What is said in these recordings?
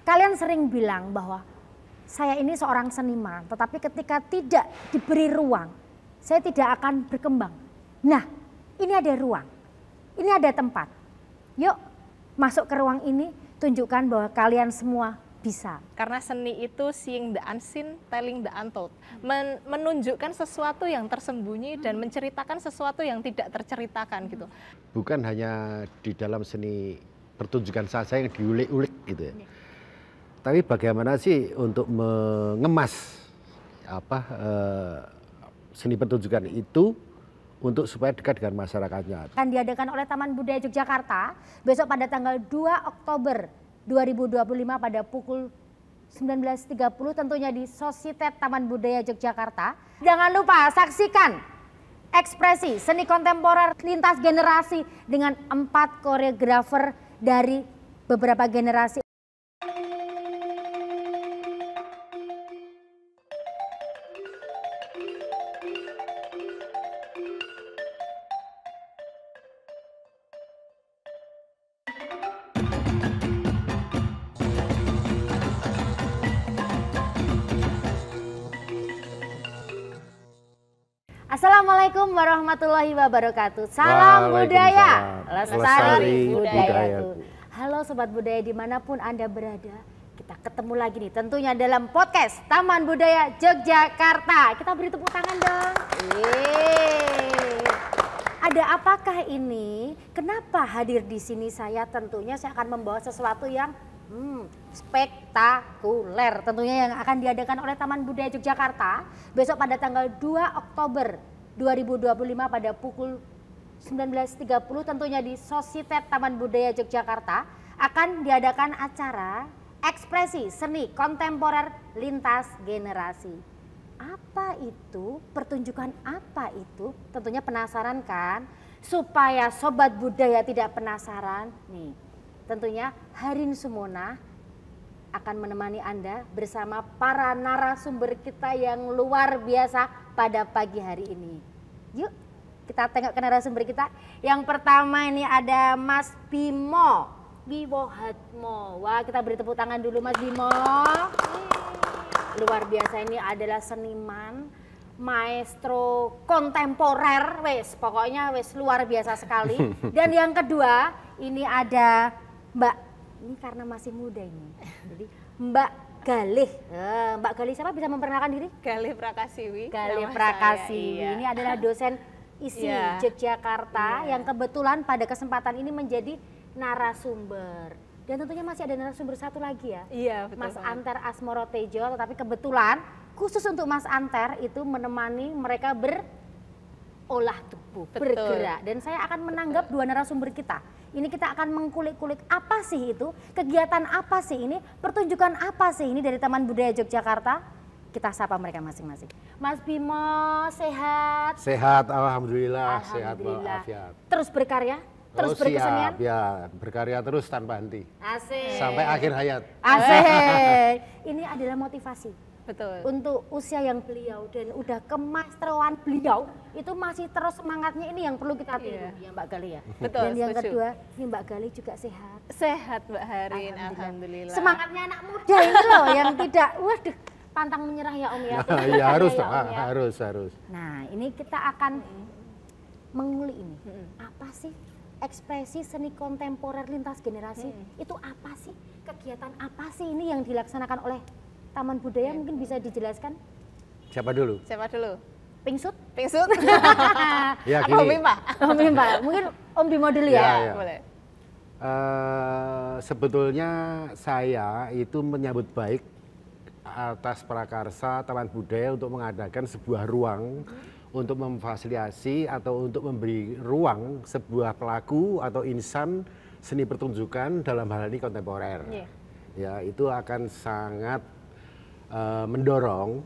Kalian sering bilang bahwa saya ini seorang seniman, tetapi ketika tidak diberi ruang, saya tidak akan berkembang. Nah, ini ada ruang, ini ada tempat. Yuk masuk ke ruang ini, tunjukkan bahwa kalian semua bisa. Karena seni itu seeing the unseen, telling the untold. Menunjukkan sesuatu yang tersembunyi dan menceritakan sesuatu yang tidak terceritakan gitu. Bukan hanya di dalam seni pertunjukan saja yang diulik-ulik gitu ya. Tapi bagaimana sih untuk mengemas seni pertunjukan itu untuk supaya dekat dengan masyarakatnya. Akan diadakan oleh Taman Budaya Yogyakarta besok pada tanggal 2 Oktober 2025 pada pukul 19.30 tentunya di Sosietet Taman Budaya Yogyakarta. Jangan lupa saksikan ekspresi seni kontemporer lintas generasi dengan 4 koreografer dari beberapa generasi. Assalamualaikum warahmatullahi wabarakatuh. Salam budaya, lestari budaya. Halo Sobat Budaya dimanapun Anda berada. Kita ketemu lagi nih tentunya dalam podcast Taman Budaya Yogyakarta. Kita beri tepuk tangan dong. Ada apakah ini? Kenapa hadir di sini saya? Tentunya saya akan membawa sesuatu yang spektakuler. Tentunya yang akan diadakan oleh Taman Budaya Yogyakarta besok pada tanggal 2 Oktober 2025 pada pukul 19.30 tentunya di Sosietet Taman Budaya Yogyakarta akan diadakan acara ekspresi seni kontemporer lintas generasi. Apa itu? Pertunjukan apa itu? Tentunya penasaran kan? Supaya Sobat Budaya tidak penasaran, nih tentunya Harin Sumona akan menemani Anda bersama para narasumber kita yang luar biasa pada pagi hari ini. Yuk kita tengok ke narasumber kita. Yang pertama ini ada Mas Bimo Hatmo. Wah, kita beri tepuk tangan dulu Mas Bimo. Luar biasa, ini adalah seniman, maestro kontemporer, pokoknya luar biasa sekali. Dan yang kedua ini ada Mbak, ini karena masih muda ini, jadi Mbak Galih. Mbak Galih siapa, bisa memperkenalkan diri? Galih Prakasiwi. Galih Prakasiwi, iya. Ini adalah dosen ISI Yogyakarta yang kebetulan pada kesempatan ini menjadi narasumber. Dan tentunya masih ada narasumber satu lagi ya, betul Mas banget. Anter Asmorotejo. Tetapi kebetulan khusus untuk Mas Anter itu menemani mereka berolah tubuh, bergerak. Dan saya akan menanggap dua narasumber kita. Ini kita akan mengkulik-kulik apa sih itu, kegiatan apa sih ini, pertunjukan apa sih ini dari Taman Budaya Yogyakarta. Kita sapa mereka masing-masing. Mas Bimo, sehat? Sehat, alhamdulillah. Sehat Alhamdulillah. walafiat. Terus berkarya? Terus berkesenian? Siap, ya, berkarya terus tanpa henti. Asik. Sampai akhir hayat. Asik. Ini adalah motivasi. Betul. Untuk usia yang beliau dan udah kemasteran beliau itu masih terus semangatnya, ini yang perlu kita tiru ya Mbak Gali ya. Betul. Dan yang setuju. kedua ini Mbak Gali juga sehat. Sehat Mbak Harin, alhamdulillah. Semangatnya anak muda ini loh yang tidak, waduh, pantang menyerah ya Om ya. Ya harus, Ya, Om, ya. harus. Nah ini kita akan mengulik ini. Apa sih ekspresi seni kontemporer lintas generasi? Itu apa sih? Kegiatan apa sih ini yang dilaksanakan oleh Taman Budaya? Mungkin bisa dijelaskan? Siapa dulu? Siapa dulu? Pingsut? Pingsut? Ya, Apa gini. Bima? Om Bimba, mungkin Om Bimo dulu ya. Ya. Boleh. Sebetulnya saya itu menyambut baik atas prakarsa Taman Budaya untuk mengadakan sebuah ruang untuk memfasilitasi atau untuk memberi ruang sebuah pelaku atau insan seni pertunjukan dalam hal ini kontemporer. Ya, itu akan sangat mendorong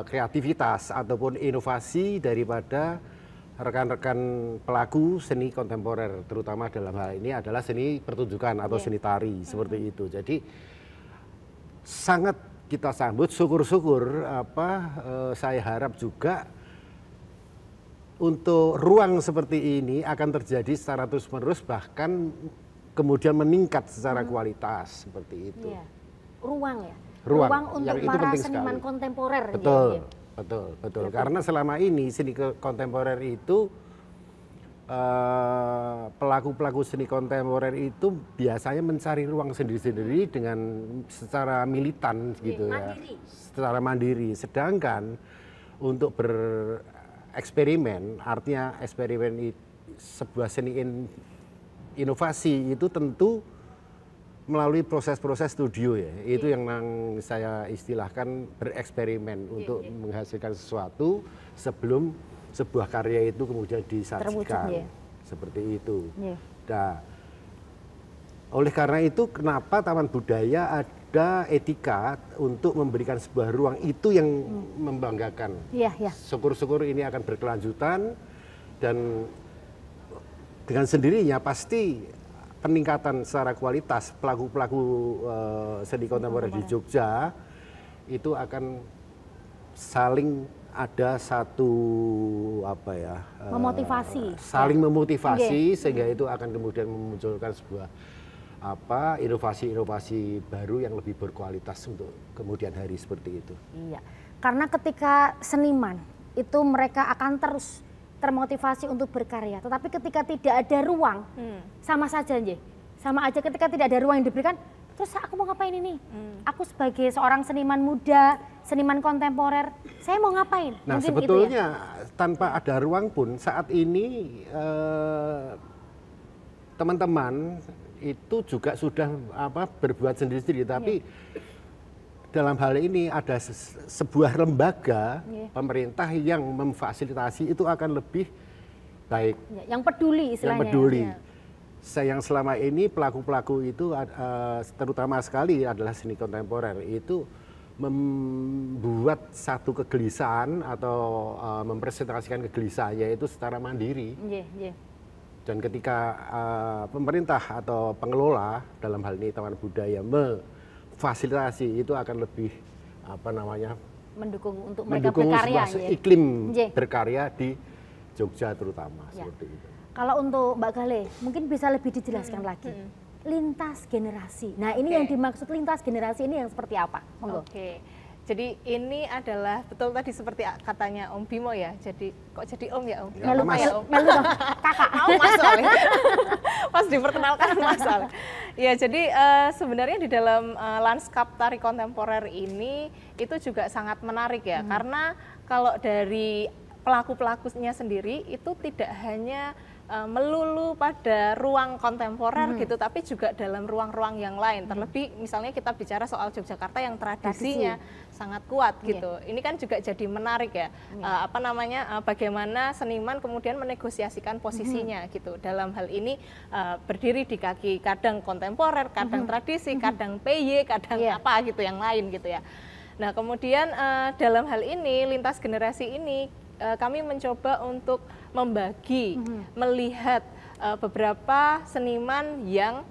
kreativitas ataupun inovasi daripada rekan-rekan pelaku seni kontemporer, terutama dalam hal ini adalah seni pertunjukan atau seni tari seperti itu. Jadi sangat kita sambut, syukur-syukur saya harap juga untuk ruang seperti ini akan terjadi secara terus-menerus, bahkan kemudian meningkat secara kualitas seperti itu. ruang ya. Ruang, untuk yang itu para penting seniman sekali. kontemporer. Betul, Ya. betul. Karena selama ini seni kontemporer itu pelaku-pelaku seni kontemporer itu biasanya mencari ruang sendiri-sendiri dengan secara militan gitu ya, secara mandiri. Sedangkan untuk bereksperimen, artinya eksperimen sebuah seni inovasi itu tentu melalui proses-proses studio ya, itu yang saya istilahkan bereksperimen untuk menghasilkan sesuatu sebelum sebuah karya itu kemudian disajikan, seperti itu. Nah, oleh karena itu kenapa Taman Budaya ada etika untuk memberikan sebuah ruang, itu yang membanggakan. Syukur-syukur ini akan berkelanjutan dan dengan sendirinya pasti peningkatan secara kualitas pelaku-pelaku seni kontemporer di Jogja itu akan saling ada satu saling memotivasi sehingga itu akan kemudian memunculkan sebuah inovasi-inovasi baru yang lebih berkualitas untuk kemudian hari seperti itu. Iya, karena ketika seniman itu mereka akan terus termotivasi untuk berkarya, tetapi ketika tidak ada ruang, sama saja ketika tidak ada ruang yang diberikan, terus aku mau ngapain ini? Aku sebagai seorang seniman muda, seniman kontemporer, saya mau ngapain? Nah, mungkin sebetulnya tanpa ada ruang pun saat ini teman-teman itu juga sudah berbuat sendiri-sendiri, tapi dalam hal ini ada sebuah lembaga pemerintah yang memfasilitasi itu akan lebih baik. Yang peduli istilahnya. Yang peduli. Yang selama ini pelaku-pelaku itu terutama sekali adalah seni kontemporer itu membuat satu kegelisahan atau mempresentasikan kegelisahannya itu secara mandiri. Dan ketika pemerintah atau pengelola dalam hal ini Taman Budaya fasilitasi itu akan lebih mendukung untuk mereka berkarya, iklim berkarya di Jogja terutama seperti itu. Kalau untuk Mbak Gale mungkin bisa lebih dijelaskan lagi lintas generasi. Nah ini yang dimaksud lintas generasi ini yang seperti apa? Jadi ini adalah betul tadi seperti katanya Om Bimo ya. Jadi kok jadi Om ya Om? Melu kakak. Mas pas diperkenalkan Mas Ale. Ya jadi sebenarnya di dalam lanskap tari kontemporer ini itu juga sangat menarik ya. Karena kalau dari pelaku-pelakunya sendiri itu tidak hanya melulu pada ruang kontemporer gitu, tapi juga dalam ruang-ruang yang lain. Terlebih misalnya kita bicara soal Yogyakarta yang tradisinya sangat kuat gitu. Ini kan juga jadi menarik ya. Bagaimana seniman kemudian menegosiasikan posisinya gitu. Dalam hal ini berdiri di kaki kadang kontemporer, kadang tradisi, kadang PY, kadang apa gitu yang lain gitu ya. Nah kemudian dalam hal ini lintas generasi ini kami mencoba untuk membagi, melihat beberapa seniman yang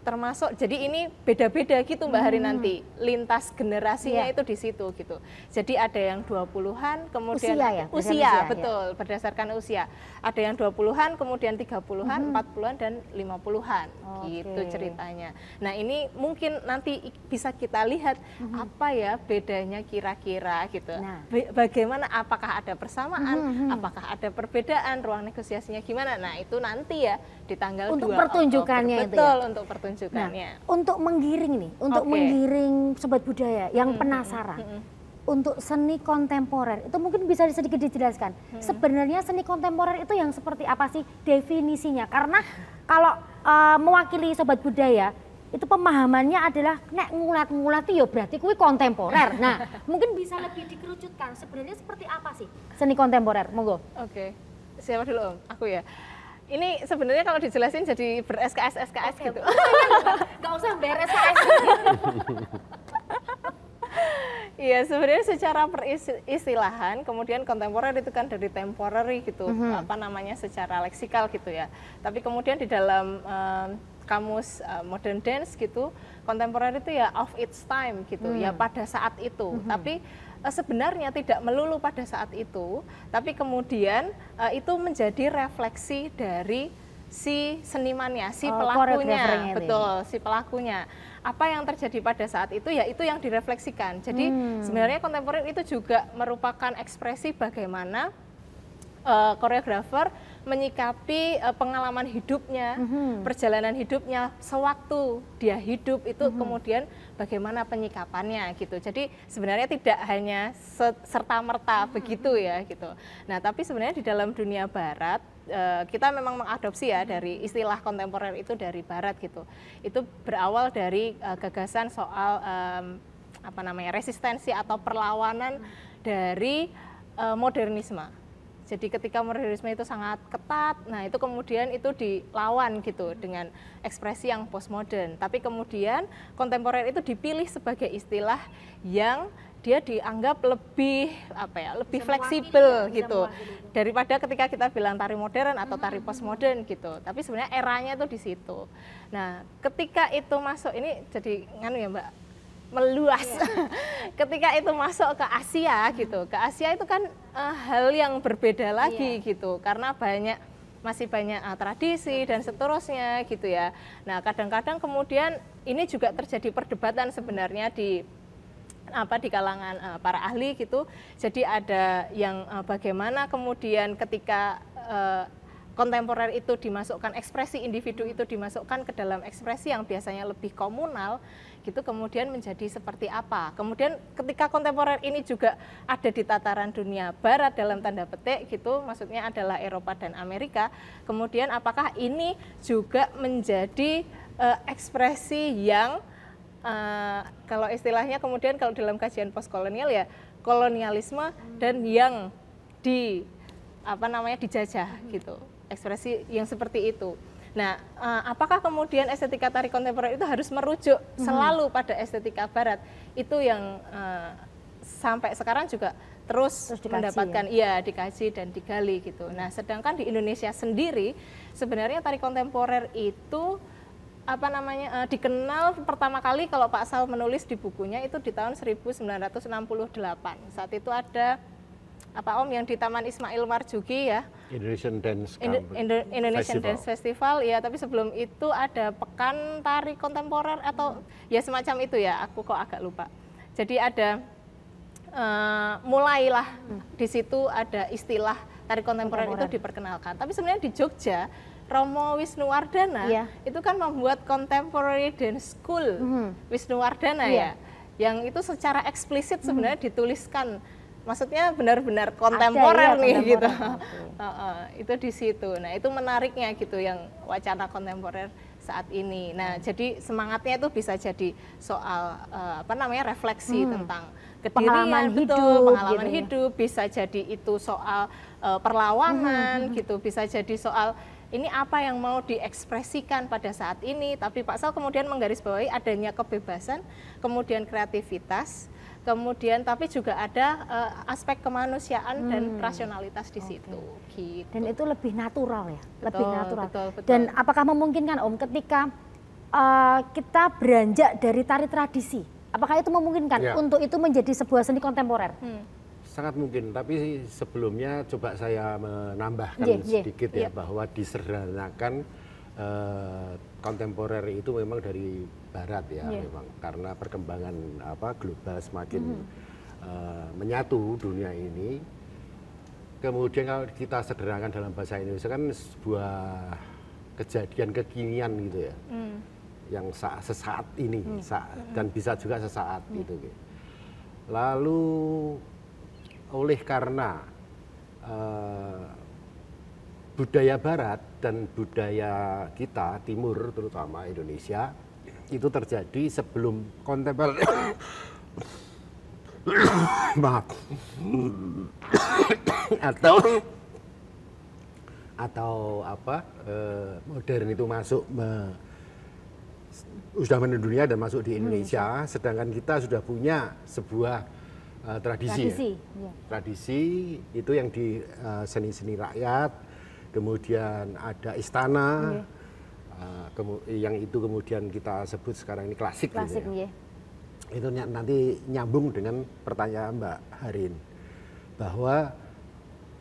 termasuk, jadi ini beda-beda gitu Mbak Hari nanti, lintas generasinya itu di situ gitu. Jadi ada yang 20-an, kemudian usia betul, berdasarkan usia. Ada yang 20-an, kemudian 30-an, 40-an dan 50-an gitu ceritanya. Nah, ini mungkin nanti bisa kita lihat apa ya bedanya kira-kira gitu. Nah. Bagaimana, apakah ada persamaan, apakah ada perbedaan, ruang negosiasinya gimana. Nah, itu nanti ya di tanggal 2 pertunjukannya Oktober. Betul, untuk pertunjukannya. Nah, untuk menggiring nih, untuk menggiring Sobat Budaya yang penasaran untuk seni kontemporer, itu mungkin bisa sedikit dijelaskan. Sebenarnya seni kontemporer itu yang seperti apa sih definisinya? Karena kalau mewakili Sobat Budaya, itu pemahamannya adalah nek ngulat-ngulat ya berarti kuwi kontemporer. Nah, mungkin bisa lebih dikerucutkan sebenarnya seperti apa sih seni kontemporer? Monggo. Siapa dulu Om? Aku ya. Ini sebenarnya kalau dijelasin jadi ber-SKS gitu. Gak usah ber-SKS. Iya, sebenarnya secara peristilahan, kemudian kontemporer itu kan dari temporary gitu, secara leksikal gitu ya. Tapi kemudian di dalam kamus modern dance gitu, kontemporer itu ya of its time gitu, ya pada saat itu. Tapi sebenarnya tidak melulu pada saat itu, tapi kemudian itu menjadi refleksi dari si senimannya, si pelakunya, betul, si pelakunya. apa yang terjadi pada saat itu ya itu yang direfleksikan. Jadi sebenarnya kontemporer itu juga merupakan ekspresi bagaimana koreografer menyikapi pengalaman hidupnya, perjalanan hidupnya sewaktu dia hidup itu kemudian bagaimana penyikapannya gitu. Jadi sebenarnya tidak hanya serta-merta begitu ya gitu. Nah, tapi sebenarnya di dalam dunia barat kita memang mengadopsi ya dari istilah kontemporer itu dari barat gitu. Itu berawal dari gagasan soal apa namanya resistensi atau perlawanan dari modernisme. Jadi ketika modernisme itu sangat ketat, nah itu kemudian itu dilawan gitu dengan ekspresi yang postmodern. Tapi kemudian kontemporer itu dipilih sebagai istilah yang dia dianggap lebih apa ya, lebih fleksibel gitu daripada ketika kita bilang tari modern atau tari postmodern gitu. Tapi sebenarnya eranya itu di situ. Nah, ketika itu masuk ini jadi nganu ya Mbak, meluas. Ketika itu masuk ke Asia gitu, ke Asia itu kan hal yang berbeda lagi gitu, karena masih banyak tradisi dan seterusnya gitu ya. Nah, kadang-kadang kemudian ini juga terjadi perdebatan sebenarnya di kalangan para ahli gitu. Jadi ada yang bagaimana kemudian ketika kontemporer itu dimasukkan, ekspresi individu itu dimasukkan ke dalam ekspresi yang biasanya lebih komunal gitu, kemudian menjadi seperti apa. Kemudian ketika kontemporer ini juga ada di tataran dunia barat dalam tanda petik gitu, maksudnya adalah Eropa dan Amerika, kemudian apakah ini juga menjadi ekspresi yang kalau istilahnya kemudian kalau dalam kajian postkolonial ya kolonialisme dan yang dijajah gitu, ekspresi yang seperti itu. Nah, apakah kemudian estetika tari kontemporer itu harus merujuk selalu pada estetika barat? Itu yang sampai sekarang juga terus mendapatkan dikaji dan digali gitu. Nah, sedangkan di Indonesia sendiri sebenarnya tari kontemporer itu dikenal pertama kali kalau Pak Sal menulis di bukunya itu di tahun 1968. Saat itu ada yang di Taman Ismail Marzuki ya, Indonesian Dance Indonesian Dance Festival ya, tapi sebelum itu ada pekan tari kontemporer atau ya semacam itu ya, aku kok agak lupa. Jadi ada mulailah di situ ada istilah tari kontemporer itu diperkenalkan. Tapi sebenarnya di Jogja Romo Wisnuwardana itu kan membuat Contemporary Dance School Wisnuwardana ya, yang itu secara eksplisit sebenarnya dituliskan. Maksudnya benar-benar kontemporer nih gitu. Itu di situ. Nah, itu menariknya gitu yang wacana kontemporer saat ini. Nah, jadi semangatnya itu bisa jadi soal refleksi tentang kedirian, pengalaman hidup, bisa jadi itu soal perlawanan gitu, bisa jadi soal ini apa yang mau diekspresikan pada saat ini. Tapi Pak Sal kemudian menggarisbawahi adanya kebebasan, kemudian kreativitas, kemudian tapi juga ada aspek kemanusiaan dan rasionalitas di situ. Gitu. Dan itu lebih natural ya, lebih natural. Betul. Dan apakah memungkinkan Om ketika kita beranjak dari tari tradisi, apakah itu memungkinkan untuk itu menjadi sebuah seni kontemporer? Sangat mungkin, tapi sebelumnya coba saya menambahkan sedikit ya bahwa disederhanakan kontemporer itu memang dari barat ya, memang karena perkembangan global semakin menyatu dunia ini. Kemudian kalau kita sederhanakan dalam bahasa Indonesia kan sebuah kejadian kekinian gitu ya, yang sesaat ini dan bisa juga sesaat gitu. Lalu oleh karena budaya barat dan budaya kita timur terutama Indonesia itu terjadi sebelum kontemporer maaf atau modern itu masuk sudah mendunia dan masuk di Indonesia, sedangkan kita sudah punya sebuah tradisi. Tradisi itu yang di seni-seni rakyat. Kemudian ada istana, yang itu kemudian kita sebut sekarang ini klasik gitu ya. Itu nanti nyambung dengan pertanyaan Mbak Harin, bahwa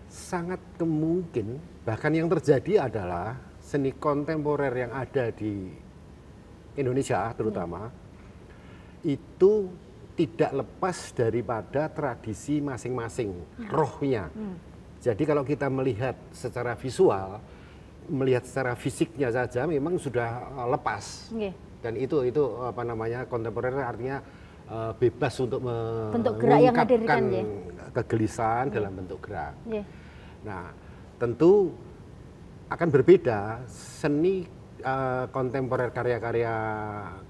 sangat kemungkin, bahkan yang terjadi adalah seni kontemporer yang ada di Indonesia terutama, itu tidak lepas daripada tradisi masing-masing, rohnya. Jadi kalau kita melihat secara visual, melihat secara fisiknya saja memang sudah lepas. Dan itu apa namanya, kontemporer artinya bebas untuk bentuk gerak yang mengungkapkan hadirkan, kegelisahan dalam bentuk gerak. Nah, tentu akan berbeda seni kontemporer, karya-karya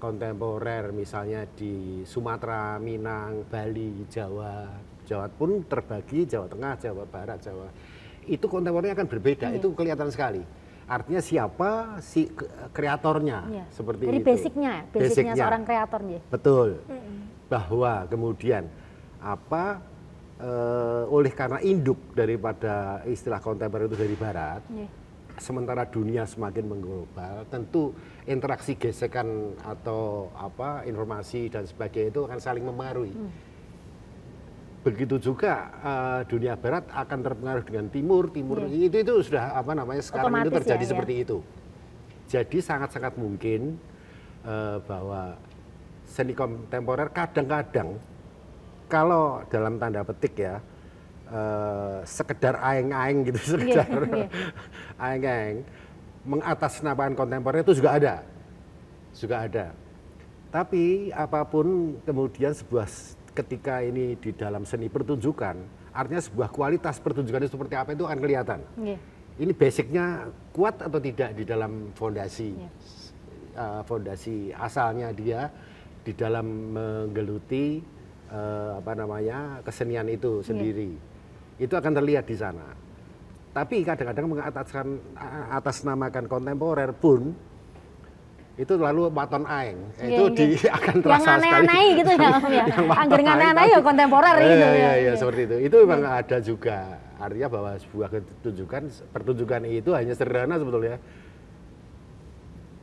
kontemporer misalnya di Sumatera, Minang, Bali, Jawa pun terbagi, Jawa Tengah, Jawa Barat, Jawa. Itu kontemporernya akan berbeda, itu kelihatan sekali. Artinya siapa si kreatornya, seperti jadi itu. basicnya seorang kreator. Betul. Bahwa kemudian oleh karena induk daripada istilah kontemporer itu dari barat, sementara dunia semakin mengglobal, tentu interaksi gesekan atau informasi dan sebagainya itu akan saling mempengaruhi. Begitu juga dunia barat akan terpengaruh dengan timur itu sudah sekarang otomatis itu terjadi ya, seperti itu. Jadi sangat-sangat mungkin bahwa seni kontemporer kadang-kadang kalau dalam tanda petik ya sekedar aeng-aeng gitu, sekedar aeng-aeng mengatasnamakan kontemporer itu juga ada. Tapi apapun kemudian ketika ini di dalam seni pertunjukan, artinya sebuah kualitas pertunjukan itu seperti apa itu akan kelihatan. Ini basicnya kuat atau tidak di dalam fondasi, fondasi asalnya dia di dalam menggeluti kesenian itu sendiri. Itu akan terlihat di sana. Tapi kadang-kadang mengatasnamakan kontemporer pun itu lalu waton aeng, akan terasa sekali. Yang aneh-aneh gitu ya, angger aneh-aneh ya kontemporer gitu ya. Iya, seperti itu. Itu memang ada juga. Artinya bahwa sebuah pertunjukan itu hanya sederhana sebetulnya.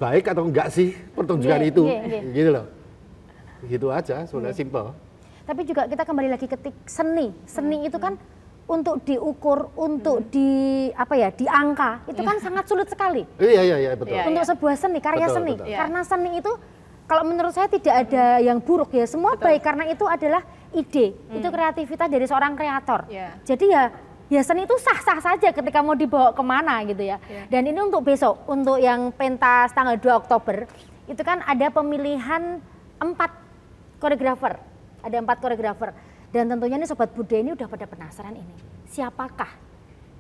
Baik atau enggak sih pertunjukan itu, gitu loh. Gitu aja, sebenarnya simple. Tapi juga kita kembali lagi ke seni. Seni itu kan untuk diukur, untuk diangka, itu kan sangat sulit sekali. Iya, betul. Untuk sebuah seni, karya seni. Betul. Karena seni itu kalau menurut saya tidak ada yang buruk ya, semua baik karena itu adalah ide, itu kreativitas dari seorang kreator. Jadi ya seni itu sah-sah saja ketika mau dibawa kemana gitu ya. Dan ini untuk besok, untuk yang pentas tanggal 2 Oktober, itu kan ada pemilihan 4 koreografer, ada 4 koreografer. Dan tentunya nih Sobat Budaya ini udah pada penasaran ini, siapakah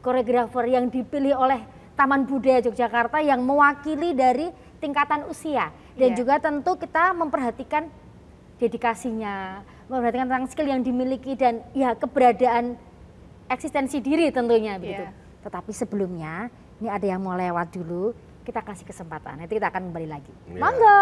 koreografer yang dipilih oleh Taman Budaya Yogyakarta yang mewakili dari tingkatan usia. Dan juga tentu kita memperhatikan dedikasinya, memperhatikan tentang skill yang dimiliki dan ya keberadaan eksistensi diri tentunya begitu. Tetapi sebelumnya ini ada yang mau lewat dulu, kita kasih kesempatan, nanti kita akan kembali lagi. Monggo.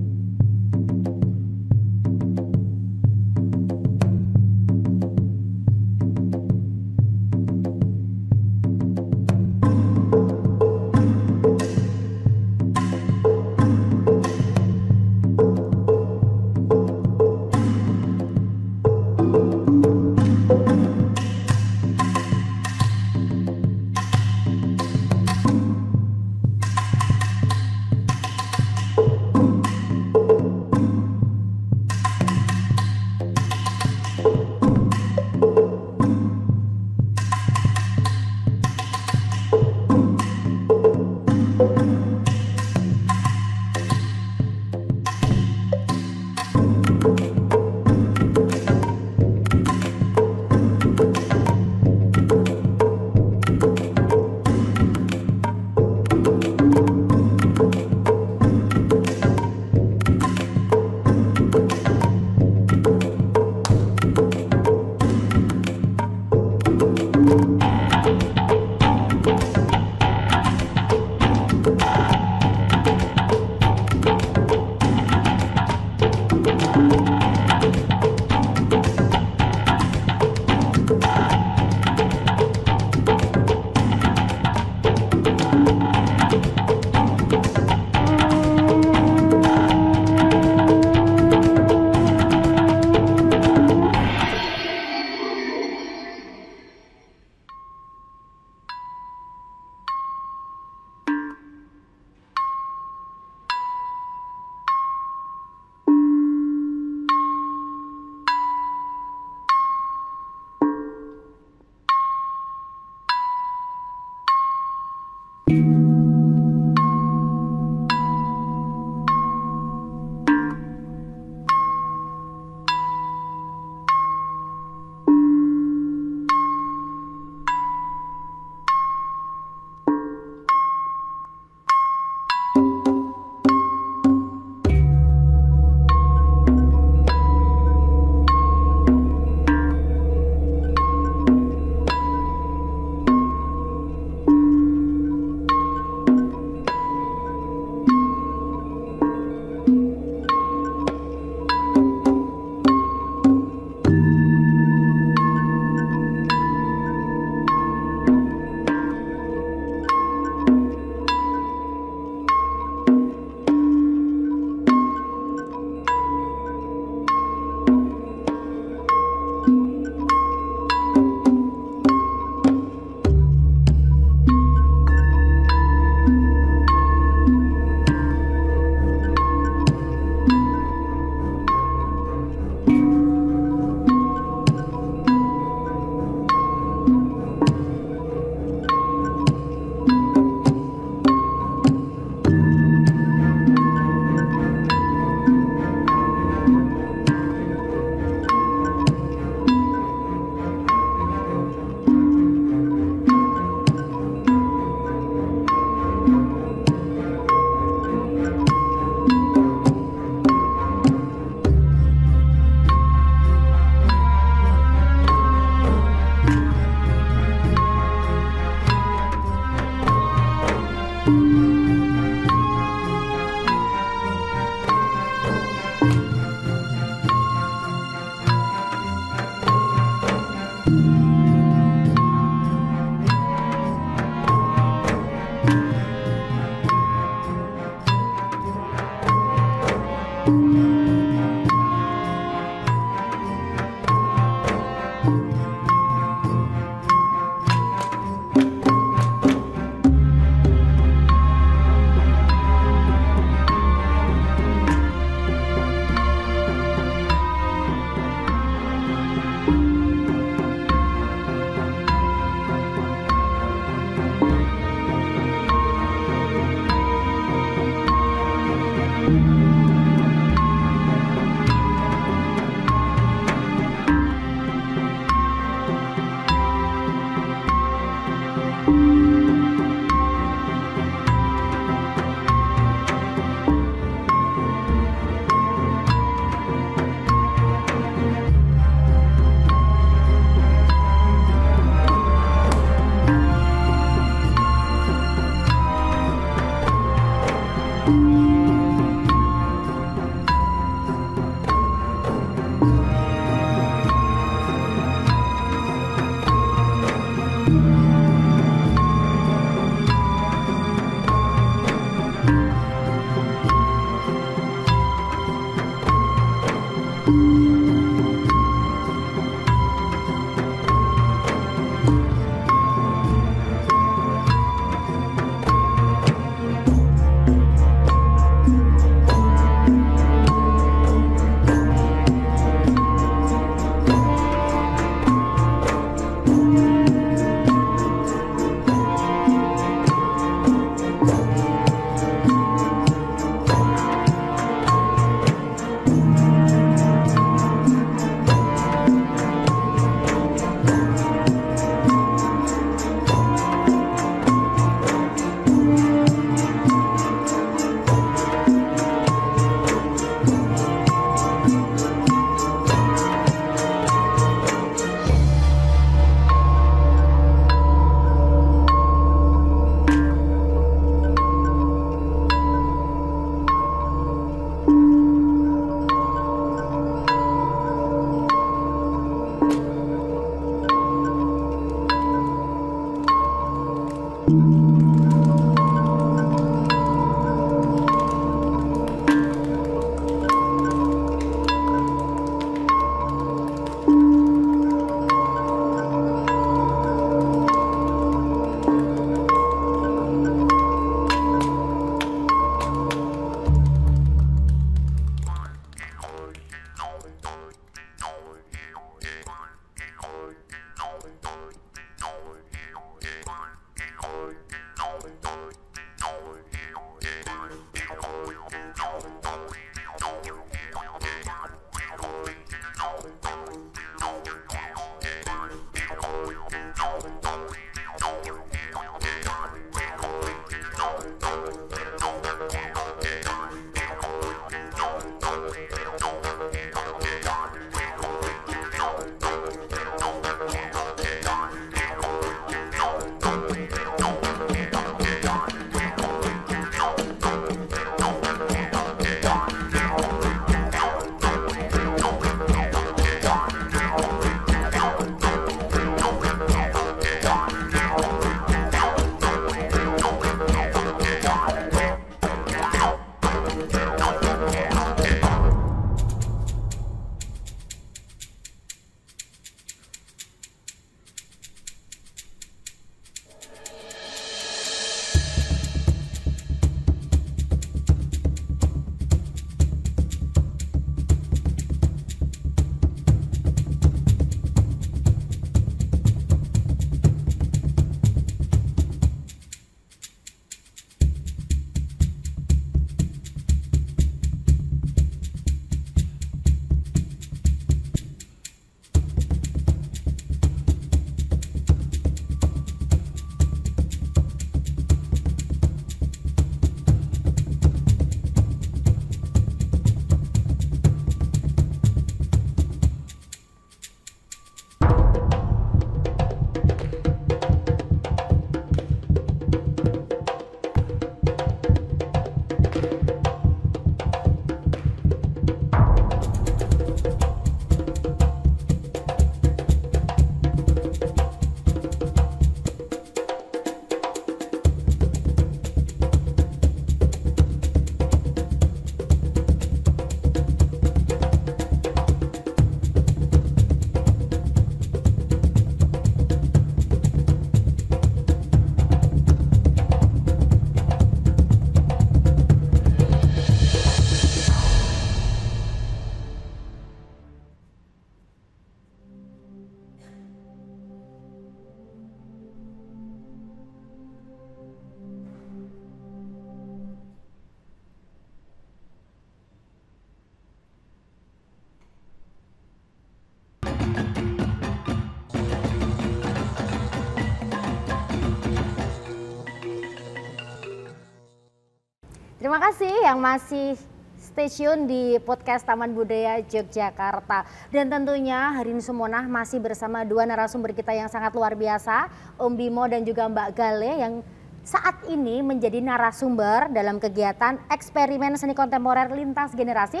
Terima kasih yang masih stay tune di podcast Taman Budaya Yogyakarta. Dan tentunya hari ini Sumonah masih bersama dua narasumber kita yang sangat luar biasa, Om Bimo dan juga Mbak Gale yang saat ini menjadi narasumber dalam kegiatan eksperimen seni kontemporer lintas generasi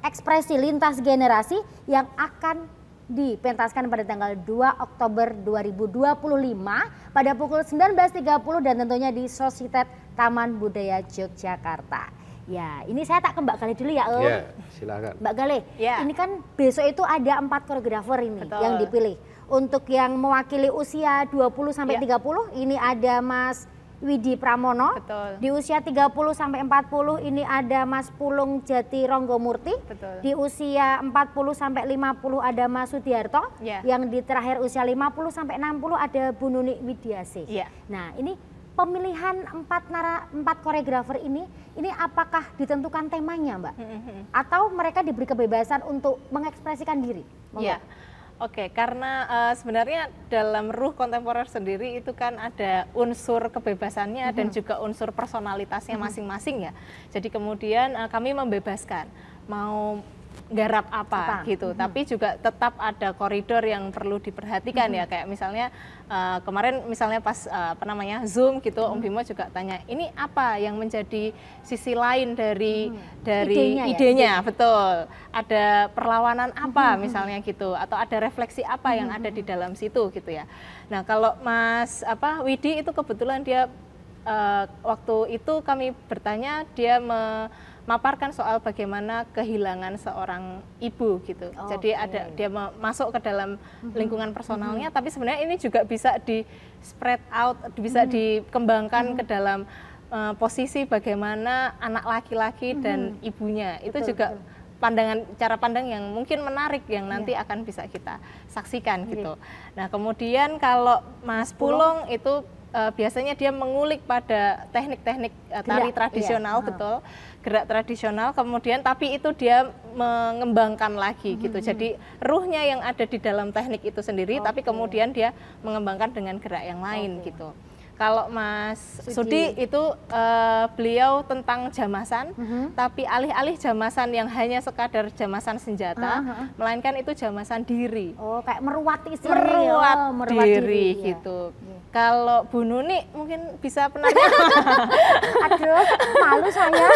ekspresi lintas generasi yang akan dipentaskan pada tanggal 2 Oktober 2025 pada pukul 19.30 dan tentunya di Sositet Taman Budaya Yogyakarta. Ya, ini saya tak ke Mbak Gale dulu ya, Om. Ya, silakan. Mbak Gale, ini kan besok itu ada 4 koreografer ini yang dipilih. Untuk yang mewakili usia 20 sampai 30 ini ada Mas Widi Pramono. Betul. Di usia 30 sampai 40 ini ada Mas Pulung Jati Ronggomurti. Betul. Di usia 40 sampai 50 ada Mas Sudiarto. Yang di terakhir usia 50 sampai 60 ada Bu Nuni Widiasih. Nah, ini pemilihan 4 koreografer ini apakah ditentukan temanya, Mbak? Atau mereka diberi kebebasan untuk mengekspresikan diri? Iya. Oke, karena sebenarnya dalam ruh kontemporer sendiri itu kan ada unsur kebebasannya dan juga unsur personalitasnya masing-masing ya. Jadi kemudian kami membebaskan mau garap apa gitu, tapi juga tetap ada koridor yang perlu diperhatikan ya, kayak misalnya kemarin misalnya pas Zoom gitu, Om Bimo juga tanya ini apa yang menjadi sisi lain dari idenya, betul, ada perlawanan apa misalnya gitu, atau ada refleksi apa yang ada di dalam situ gitu ya. Nah kalau Mas Widi itu kebetulan dia waktu itu kami bertanya, dia memaparkan soal bagaimana kehilangan seorang ibu gitu. Jadi dia masuk ke dalam lingkungan personalnya, tapi sebenarnya ini juga bisa di spread out, bisa dikembangkan ke dalam posisi bagaimana anak laki-laki dan ibunya. Itu juga cara pandang yang mungkin menarik yang nanti akan bisa kita saksikan gitu. Nah, kemudian kalau Mas Pulung itu biasanya dia mengulik pada teknik-teknik tari tradisional, betul, gerak tradisional, kemudian tapi itu dia mengembangkan lagi gitu. Jadi ruhnya yang ada di dalam teknik itu sendiri, tapi kemudian dia mengembangkan dengan gerak yang lain gitu. Kalau Mas Sudi itu beliau tentang jamasan, tapi alih-alih jamasan yang hanya sekadar jamasan senjata, melainkan itu jamasan diri. Oh, kayak meruat diri gitu. Kalau Bu Nuni mungkin bisa penari. Aduh, malu saya.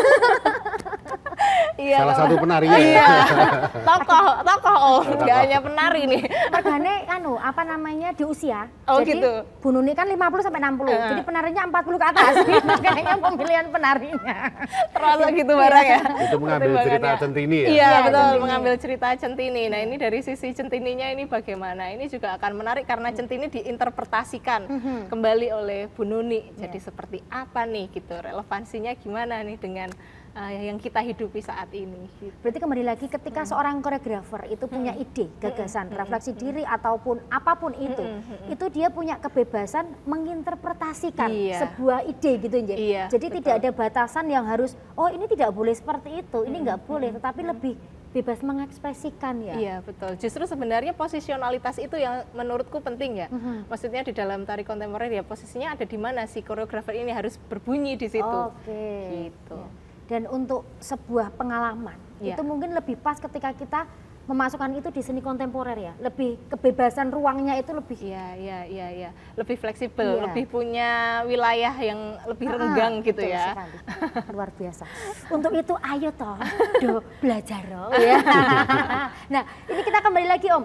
Salah satu penarinya. Iya. Tokoh nggak hanya penari nih. Makanya di usia. Jadi gitu. Bu Nuni kan 50 sampai 60. Jadi penarinya 40 ke atas. Makanya pemilihan penarinya. Terasa gitu barang ya. Itu mengambil cerita Centini ya. Iya, betul, mengambil cerita Centini. Nah, ini dari sisi Centininya ini bagaimana? Ini juga akan menarik karena Centini diinterpretasikan kembali oleh Bu Nuni. Jadi seperti apa nih gitu, relevansinya gimana nih dengan yang kita hidupi saat ini. Gitu. Berarti kembali lagi ketika seorang koreografer itu punya ide, gagasan, refleksi diri ataupun apapun itu dia punya kebebasan menginterpretasikan sebuah ide gitu ya. Jadi tidak ada batasan yang harus ini tidak boleh seperti itu, ini nggak boleh, tetapi lebih bebas mengekspresikan ya. Iya betul. Justru sebenarnya posisionalitas itu yang menurutku penting ya. Maksudnya di dalam tari kontemporer ya posisinya ada di mana si koreografer ini harus berbunyi di situ. Gitu. Dan untuk sebuah pengalaman itu mungkin lebih pas ketika kita memasukkan itu di seni kontemporer ya, lebih kebebasan ruangnya itu lebih lebih fleksibel, lebih punya wilayah yang lebih renggang gitu ya. Sekali. Luar biasa. Untuk itu ayo belajar ya. Nah, ini kita kembali lagi Om.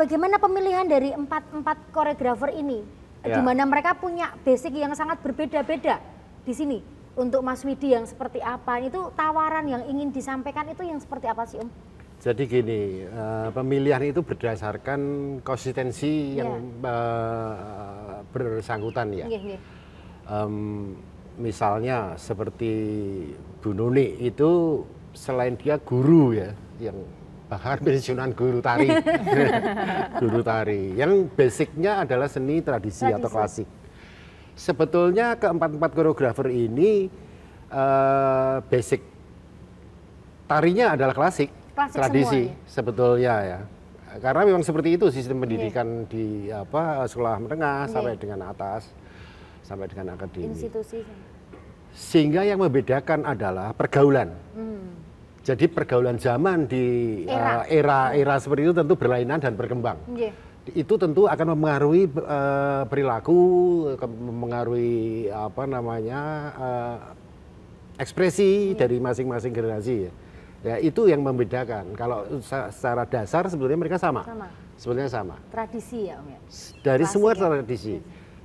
Bagaimana pemilihan dari empat koreografer ini, di mana mereka punya basic yang sangat berbeda-beda di sini. Untuk Mas Widi yang seperti apa, itu tawaran yang ingin disampaikan itu yang seperti apa sih Om? Jadi gini, pemilihan itu berdasarkan konsistensi yang bersangkutan ya. Misalnya seperti Bu Nuni itu selain dia guru ya, yang bahkan pensiunan guru tari, guru tari, yang basicnya adalah seni tradisi atau klasik. Sebetulnya keempat koreografer ini basic tarinya adalah klasik tradisi sebetulnya ya. Karena memang seperti itu sistem pendidikan di sekolah menengah sampai dengan atas, sampai dengan akademi. Institusi. Sehingga yang membedakan adalah pergaulan. Jadi pergaulan zaman di era seperti itu tentu berlainan dan berkembang. Itu tentu akan mempengaruhi perilaku, mempengaruhi apa namanya ekspresi dari masing-masing generasi. Ya itu yang membedakan. Kalau secara dasar sebetulnya mereka sama. Sebetulnya sama. Tradisi ya Om ya. Dari Klasik semua ya? tradisi.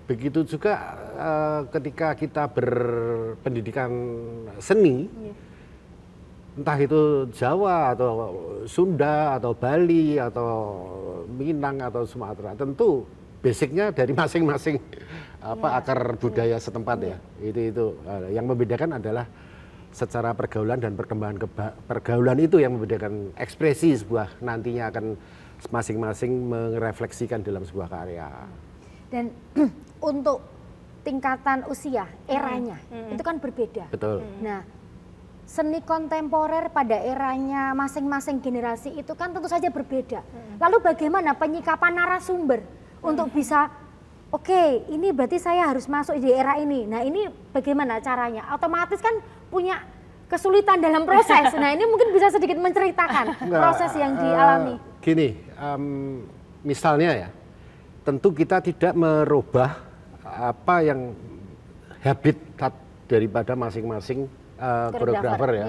Begitu juga ketika kita berpendidikan seni, entah itu Jawa atau Sunda atau Bali atau Minang atau Sumatera, tentu basicnya dari masing-masing akar budaya setempat ya. Itu yang membedakan adalah secara pergaulan dan perkembangan pergaulan itu yang membedakan ekspresi sebuah nantinya akan masing-masing merefleksikan dalam sebuah karya. Dan untuk tingkatan usia, eranya itu kan berbeda. Betul. Nah, seni kontemporer pada eranya masing-masing generasi itu kan tentu saja berbeda. Lalu bagaimana penyikapan narasumber untuk bisa, oke, ini berarti saya harus masuk di era ini. Nah, ini bagaimana caranya? Otomatis kan punya kesulitan dalam proses. Nah, ini mungkin bisa sedikit menceritakan proses yang dialami. Gini, misalnya ya, tentu kita tidak merubah apa yang habitat daripada masing-masing koreografer ya.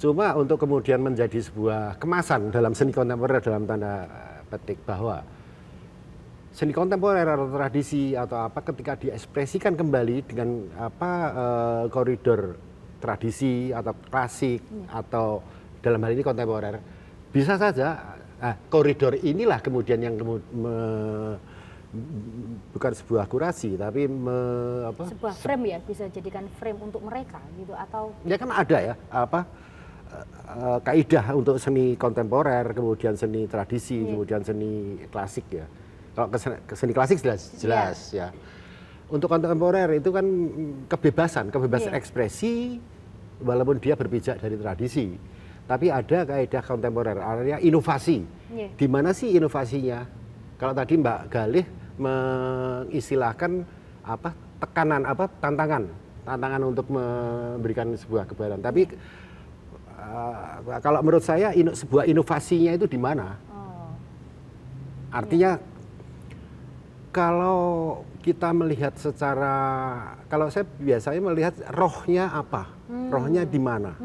Cuma untuk kemudian menjadi sebuah kemasan dalam seni kontemporer dalam tanda petik bahwa seni kontemporer atau tradisi atau apa ketika diekspresikan kembali dengan koridor tradisi atau klasik atau dalam hal ini kontemporer, bisa saja koridor inilah kemudian yang bukan sebuah kurasi tapi sebuah frame ya, bisa jadikan frame untuk mereka gitu atau ya kan ada ya kaidah untuk seni kontemporer, kemudian seni tradisi, kemudian seni klasik ya. Kalau seni klasik jelas ya. Untuk kontemporer itu kan kebebasan ekspresi walaupun dia berpijak dari tradisi. Tapi ada kaidah kontemporer, artinya inovasi. Di mana sih inovasinya? Kalau tadi Mbak Galih mengistilahkan tantangan untuk memberikan sebuah kebahagiaan. Tapi kalau menurut saya sebuah inovasinya itu di mana? Artinya kalau kita melihat secara, kalau saya biasanya melihat rohnya apa, rohnya di mana.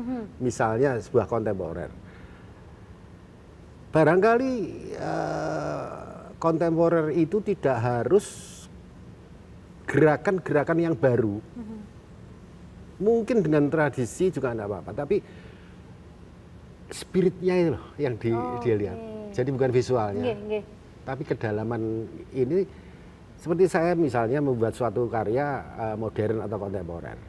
Misalnya sebuah kontemporer. Barangkali kontemporer itu tidak harus gerakan-gerakan yang baru. Mungkin dengan tradisi juga tidak apa-apa, tapi spiritnya itu loh yang dia lihat. Jadi bukan visualnya, tapi kedalaman ini. Seperti saya misalnya membuat suatu karya modern atau kontemporer,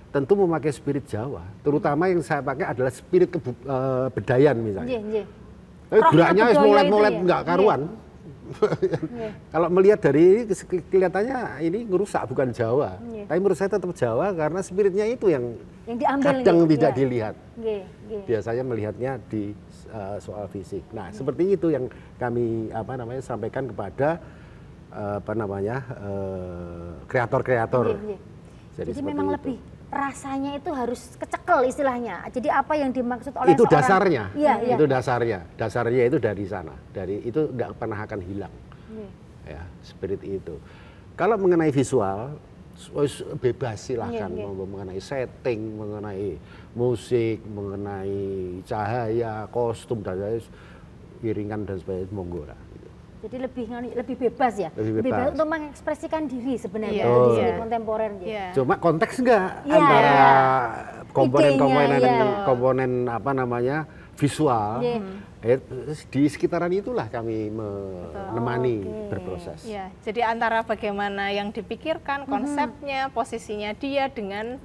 tentu memakai spirit Jawa. Terutama yang saya pakai adalah spirit Bedayan misalnya. Geraknya molet-molet nggak karuan. Kalau melihat dari kelihatannya ini ngerusak bukan Jawa. Tapi menurut saya tetap Jawa karena spiritnya itu yang diambil kadang tidak dilihat. Biasanya melihatnya di soal fisik. Nah, seperti itu yang kami sampaikan kepada kreator-kreator. Jadi memang lebih rasanya itu harus kecekel istilahnya. Jadi apa yang dimaksud oleh itu seorang, dasarnya, iya. itu dasarnya itu dari sana, itu tidak pernah akan hilang, ya spirit itu. Kalau mengenai visual, bebas silahkan mengenai setting, mengenai musik, mengenai cahaya, kostum dan iringan dan sebagainya, monggo lah. Jadi lebih bebas ya, lebih bebas untuk mengekspresikan diri sebenarnya di seni kontemporer. Cuma konteks enggak antara komponen visual. Di sekitaran itulah kami menemani berproses. Jadi antara bagaimana yang dipikirkan, konsepnya, posisinya dia dengan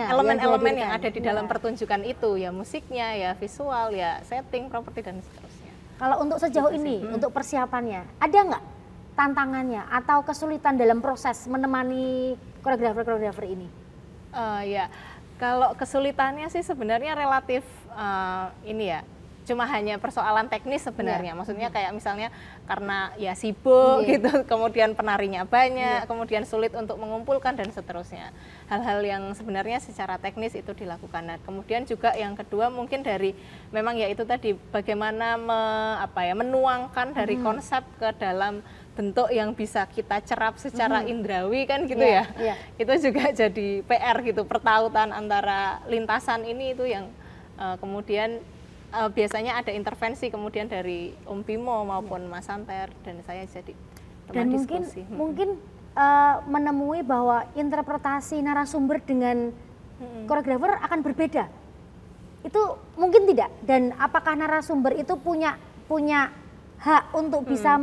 elemen-elemen yang ada di dalam pertunjukan itu, ya musiknya, ya visual, ya setting, properti dan seterusnya. Kalau untuk sejauh ini, untuk persiapannya, ada nggak tantangannya atau kesulitan dalam proses menemani koreografer-koreografer ini? Ya, kalau kesulitannya sih sebenarnya relatif cuma hanya persoalan teknis sebenarnya. Maksudnya kayak misalnya karena ya sibuk gitu, kemudian penarinya banyak, kemudian sulit untuk mengumpulkan dan seterusnya. Hal-hal yang sebenarnya secara teknis itu dilakukan. Nah, kemudian juga yang kedua mungkin dari memang ya itu tadi bagaimana menuangkan dari konsep ke dalam bentuk yang bisa kita cerap secara indrawi kan gitu ya. Itu juga jadi PR gitu, pertautan antara lintasan ini itu yang kemudian biasanya ada intervensi kemudian dari Om Bimo maupun Mas Santer dan saya jadi teman diskusi. Mungkin menemui bahwa interpretasi narasumber dengan koreografer akan berbeda. Itu mungkin tidak, dan apakah narasumber itu punya hak untuk bisa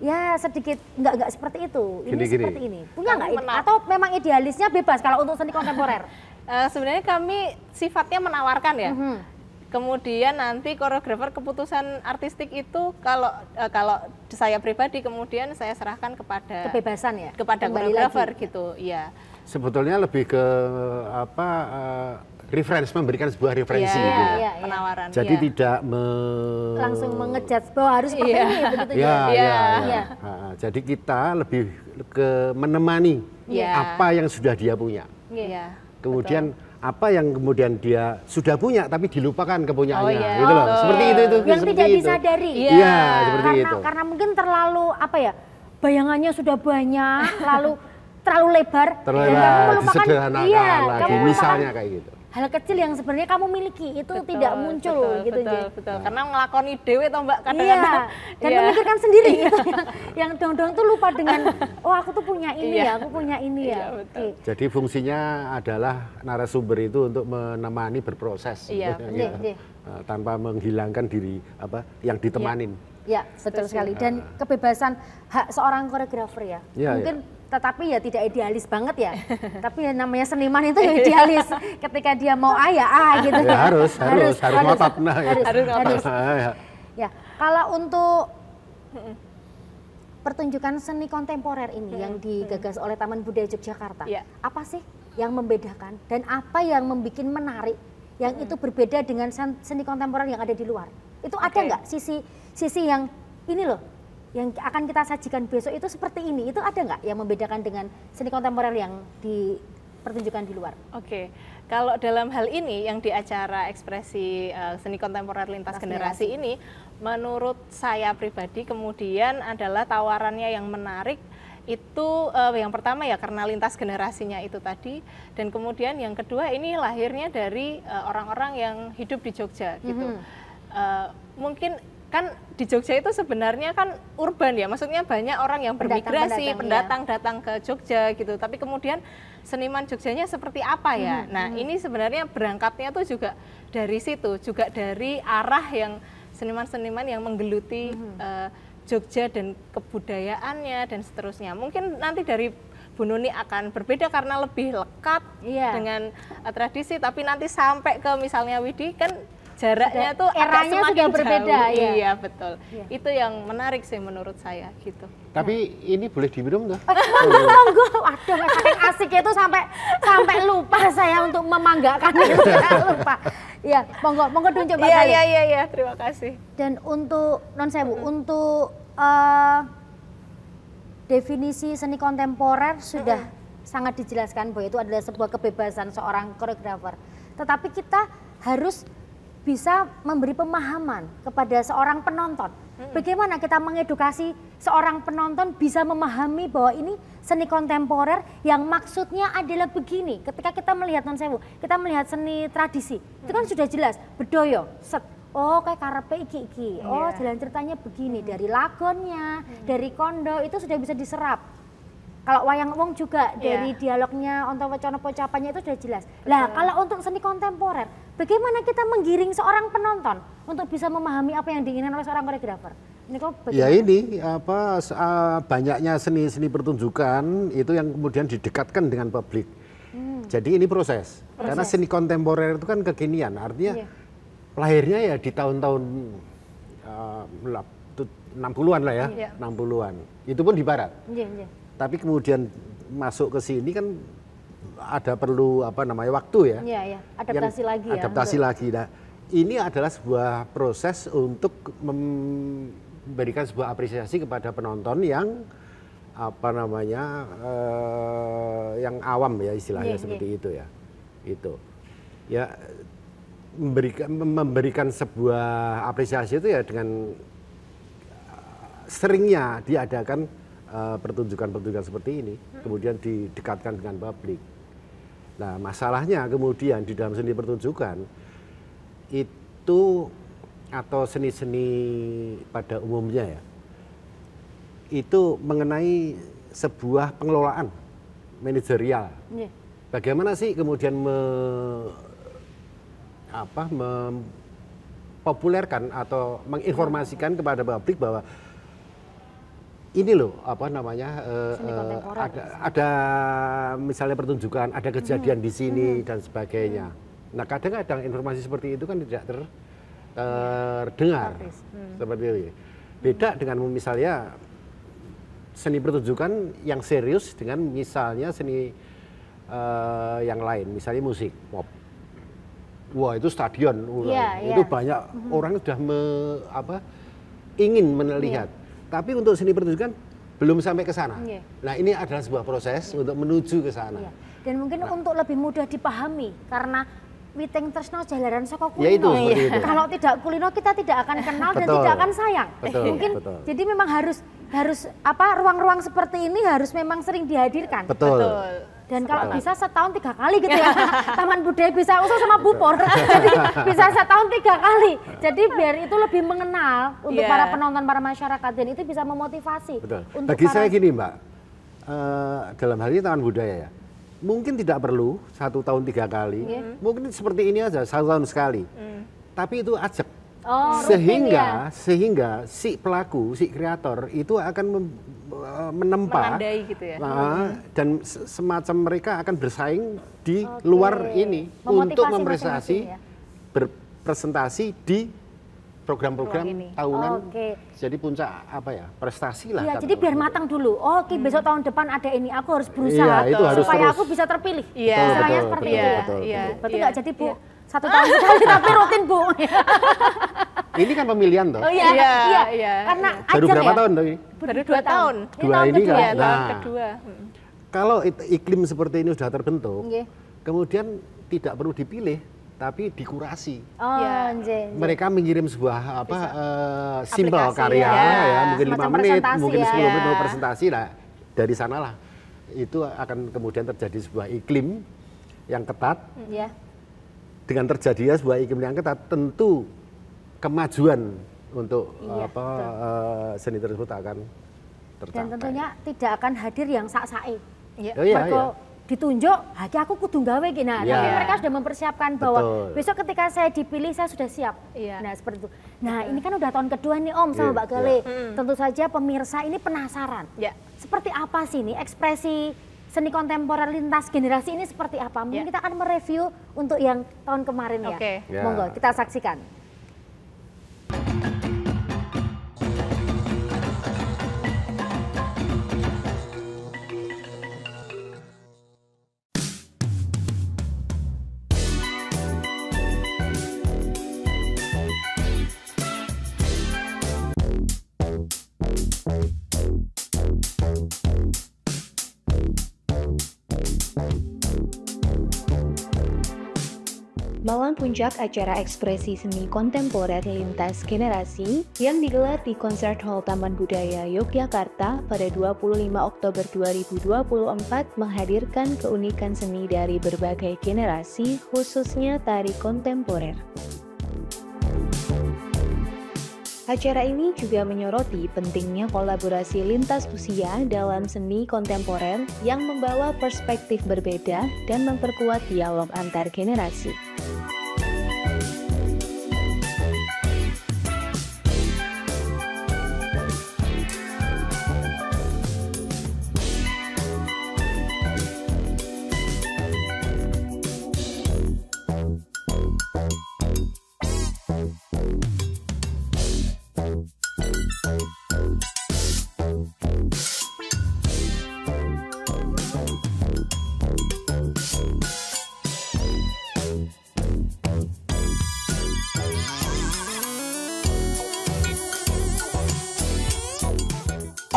ya sedikit nggak seperti itu, ini seperti ini, punya nggak? Atau memang idealisnya bebas kalau untuk seni kontemporer? Sebenarnya kami sifatnya menawarkan ya. Kemudian nanti koreografer keputusan artistik itu kalau saya pribadi kemudian saya serahkan kepada kebebasan ya, kepada koreografer gitu. Iya. Sebetulnya lebih ke memberikan sebuah referensi gitu. Penawaran. Jadi tidak langsung mengejudge bahwa harus seperti ini begitu ya. Jadi kita lebih ke menemani apa yang sudah dia punya. Kemudian apa yang kemudian dia sudah punya tapi dilupakan kepunyaannya, gitu loh. Seperti itu yang tidak disadari. Iya, seperti itu. Karena mungkin terlalu bayangannya sudah banyak, lalu terlalu lebar, dan kamu melupakan lagi, misalnya kayak gitu. Hal kecil yang sebenarnya kamu miliki itu tidak muncul gitu. Betul. Karena ngelakoni dewe toh Mbak kadang-kadang. Dan memikirkan sendiri itu yang dong-dong tuh lupa dengan aku tuh punya ini aku punya ini ya. Jadi fungsinya adalah narasumber itu untuk menemani berproses. Tanpa menghilangkan diri yang ditemanin. Ya, betul sekali. Dan kebebasan hak seorang koreografer ya. Mungkin tetapi ya tidak idealis banget ya. Tapi ya namanya seniman itu ya idealis. Ketika dia mau gitu ya. Harus ngotot. Harus. Ya, kalau untuk pertunjukan seni kontemporer ini yang digagas oleh Taman Budaya Yogyakarta, apa sih yang membedakan dan apa yang membuat menarik yang itu berbeda dengan seni kontemporer yang ada di luar? Itu ada nggak sisi yang ini loh, yang akan kita sajikan besok itu seperti ini, itu ada nggak yang membedakan dengan seni kontemporer yang dipertunjukkan di luar? Kalau dalam hal ini yang di acara ekspresi seni kontemporer lintas generasi ini, menurut saya pribadi kemudian adalah tawarannya yang menarik itu yang pertama ya karena lintas generasinya itu tadi, dan kemudian yang kedua ini lahirnya dari orang-orang yang hidup di Jogja gitu. Mungkin kan di Jogja itu sebenarnya kan urban ya, maksudnya banyak orang yang bermigrasi, pendatang datang ke Jogja gitu. Tapi kemudian seniman Jogjanya seperti apa ya? Nah ini sebenarnya berangkatnya tuh juga dari situ, juga dari arah yang seniman-seniman yang menggeluti Jogja dan kebudayaannya dan seterusnya. Mungkin nanti dari Bu Nuni akan berbeda karena lebih lekat dengan tradisi, tapi nanti sampai ke misalnya Widi kan jaraknya tuh eranya sudah berbeda jauh. Iya betul. Itu yang menarik sih menurut saya gitu. Tapi ini boleh diminum tuh? Monggo. Waduh, saking asiknya itu sampai lupa saya untuk memanggakan itu. Lupa. Iya, monggo tunjuk Mbak Salih. Iya, terima kasih. Dan untuk non sewu, untuk definisi seni kontemporer sudah sangat dijelaskan bahwa itu adalah sebuah kebebasan seorang koreografer. Tetapi kita harus bisa memberi pemahaman kepada seorang penonton. Bagaimana kita mengedukasi seorang penonton bisa memahami bahwa ini seni kontemporer yang maksudnya adalah begini. Ketika kita melihat non sewu, kita melihat seni tradisi, itu kan sudah jelas bedoyo, set. Kayak karepe iki. Jalan ceritanya begini, dari lagonnya, dari kondo itu sudah bisa diserap. Kalau wayang wong juga dari dialognya, onto-wacono pocapannya itu sudah jelas. Lah kalau untuk seni kontemporer, bagaimana kita menggiring seorang penonton untuk bisa memahami apa yang diinginkan oleh seorang koreografer? Banyaknya seni-seni pertunjukan itu yang kemudian didekatkan dengan publik. Jadi ini proses. Karena seni kontemporer itu kan kekinian, artinya lahirnya ya di tahun-tahun 60-an lah ya, 60-an. Itu pun di barat. Tapi kemudian masuk ke sini kan ada perlu waktu ya. Adaptasi lagi ya. Adaptasi lagi. Nah, ini adalah sebuah proses untuk memberikan sebuah apresiasi kepada penonton yang apa namanya yang awam ya istilahnya seperti itu ya. Itu ya memberikan sebuah apresiasi itu ya dengan seringnya diadakan pertunjukan-pertunjukan seperti ini, kemudian didekatkan dengan publik. Nah, masalahnya kemudian di dalam seni pertunjukan itu atau seni-seni pada umumnya ya, itu mengenai sebuah pengelolaan manajerial. Bagaimana sih kemudian mempopulerkan atau menginformasikan kepada publik bahwa ini loh apa namanya ada misalnya pertunjukan, ada kejadian di sini dan sebagainya. Nah, kadang-kadang informasi seperti itu kan tidak terdengar seperti itu. Beda dengan misalnya seni pertunjukan yang serius dengan misalnya seni yang lain, misalnya musik pop. Wah, itu stadion, itu banyak orang sudah ingin melihat. Tapi untuk seni pertunjukan belum sampai ke sana. Nah, ini adalah sebuah proses untuk menuju ke sana. Dan mungkin untuk lebih mudah dipahami karena Witing Tresno jalaran saka kulino. Ya itu, seperti itu. Kalau tidak kulino kita tidak akan kenal dan tidak akan sayang. Mungkin jadi memang harus ruang-ruang seperti ini harus memang sering dihadirkan. Betul. Dan kalau bisa setahun 3 kali gitu ya. Taman Budaya bisa usul sama Bupor. Jadi bisa setahun 3 kali. Jadi biar itu lebih mengenal untuk para penonton, para masyarakat, dan itu bisa memotivasi. Betul. Bagi saya gini Mbak, dalam hal ini Taman Budaya ya, mungkin tidak perlu 1 tahun 3 kali, mungkin seperti ini aja 1 tahun sekali. Tapi itu ajak. Sehingga si pelaku, si kreator itu akan menempa gitu ya. Dan semacam mereka akan bersaing di luar ini untuk berpresentasi di program-program tahunan. Jadi puncak prestasi lah. Jadi biar matang dulu. Besok tahun depan ada ini, aku harus berusaha supaya aku bisa terpilih. Istilahnya seperti itu. Berarti nggak jadi Bu 1 tahun sekali tapi rutin Bu. Ini kan pemilihan toh. Karena baru berapa tahun toh? Baru 2 tahun. 2 ini kan. Tahun kedua. Kalau iklim seperti ini sudah terbentuk, kemudian tidak perlu dipilih, tapi dikurasi. Mereka mengirim sebuah simbol karya ya, mungkin 5 menit, mungkin 10 menit untuk presentasi. Nah, dari sanalah itu akan kemudian terjadi sebuah iklim yang ketat. Dengan terjadinya sebuah iklim yang ketat, tentu kemajuan untuk seni tersebut akan tercapai. Dan tentunya tidak akan hadir yang sak-sae. Ditunjuk, aku kudu gawe gini. Tapi mereka sudah mempersiapkan bahwa besok ketika saya dipilih saya sudah siap. Nah, seperti itu. Nah, ini kan udah tahun kedua nih Om sama Mbak Gale. Tentu saja pemirsa ini penasaran. Seperti apa sih ini ekspresi seni kontemporer lintas generasi ini seperti apa? Mungkin kita akan mereview untuk yang tahun kemarin ya. Monggo kita saksikan. Malam puncak acara ekspresi seni kontemporer lintas generasi yang digelar di Concert Hall Taman Budaya Yogyakarta pada 25 Oktober 2024 menghadirkan keunikan seni dari berbagai generasi, khususnya tari kontemporer. Acara ini juga menyoroti pentingnya kolaborasi lintas usia dalam seni kontemporer yang membawa perspektif berbeda dan memperkuat dialog antar generasi.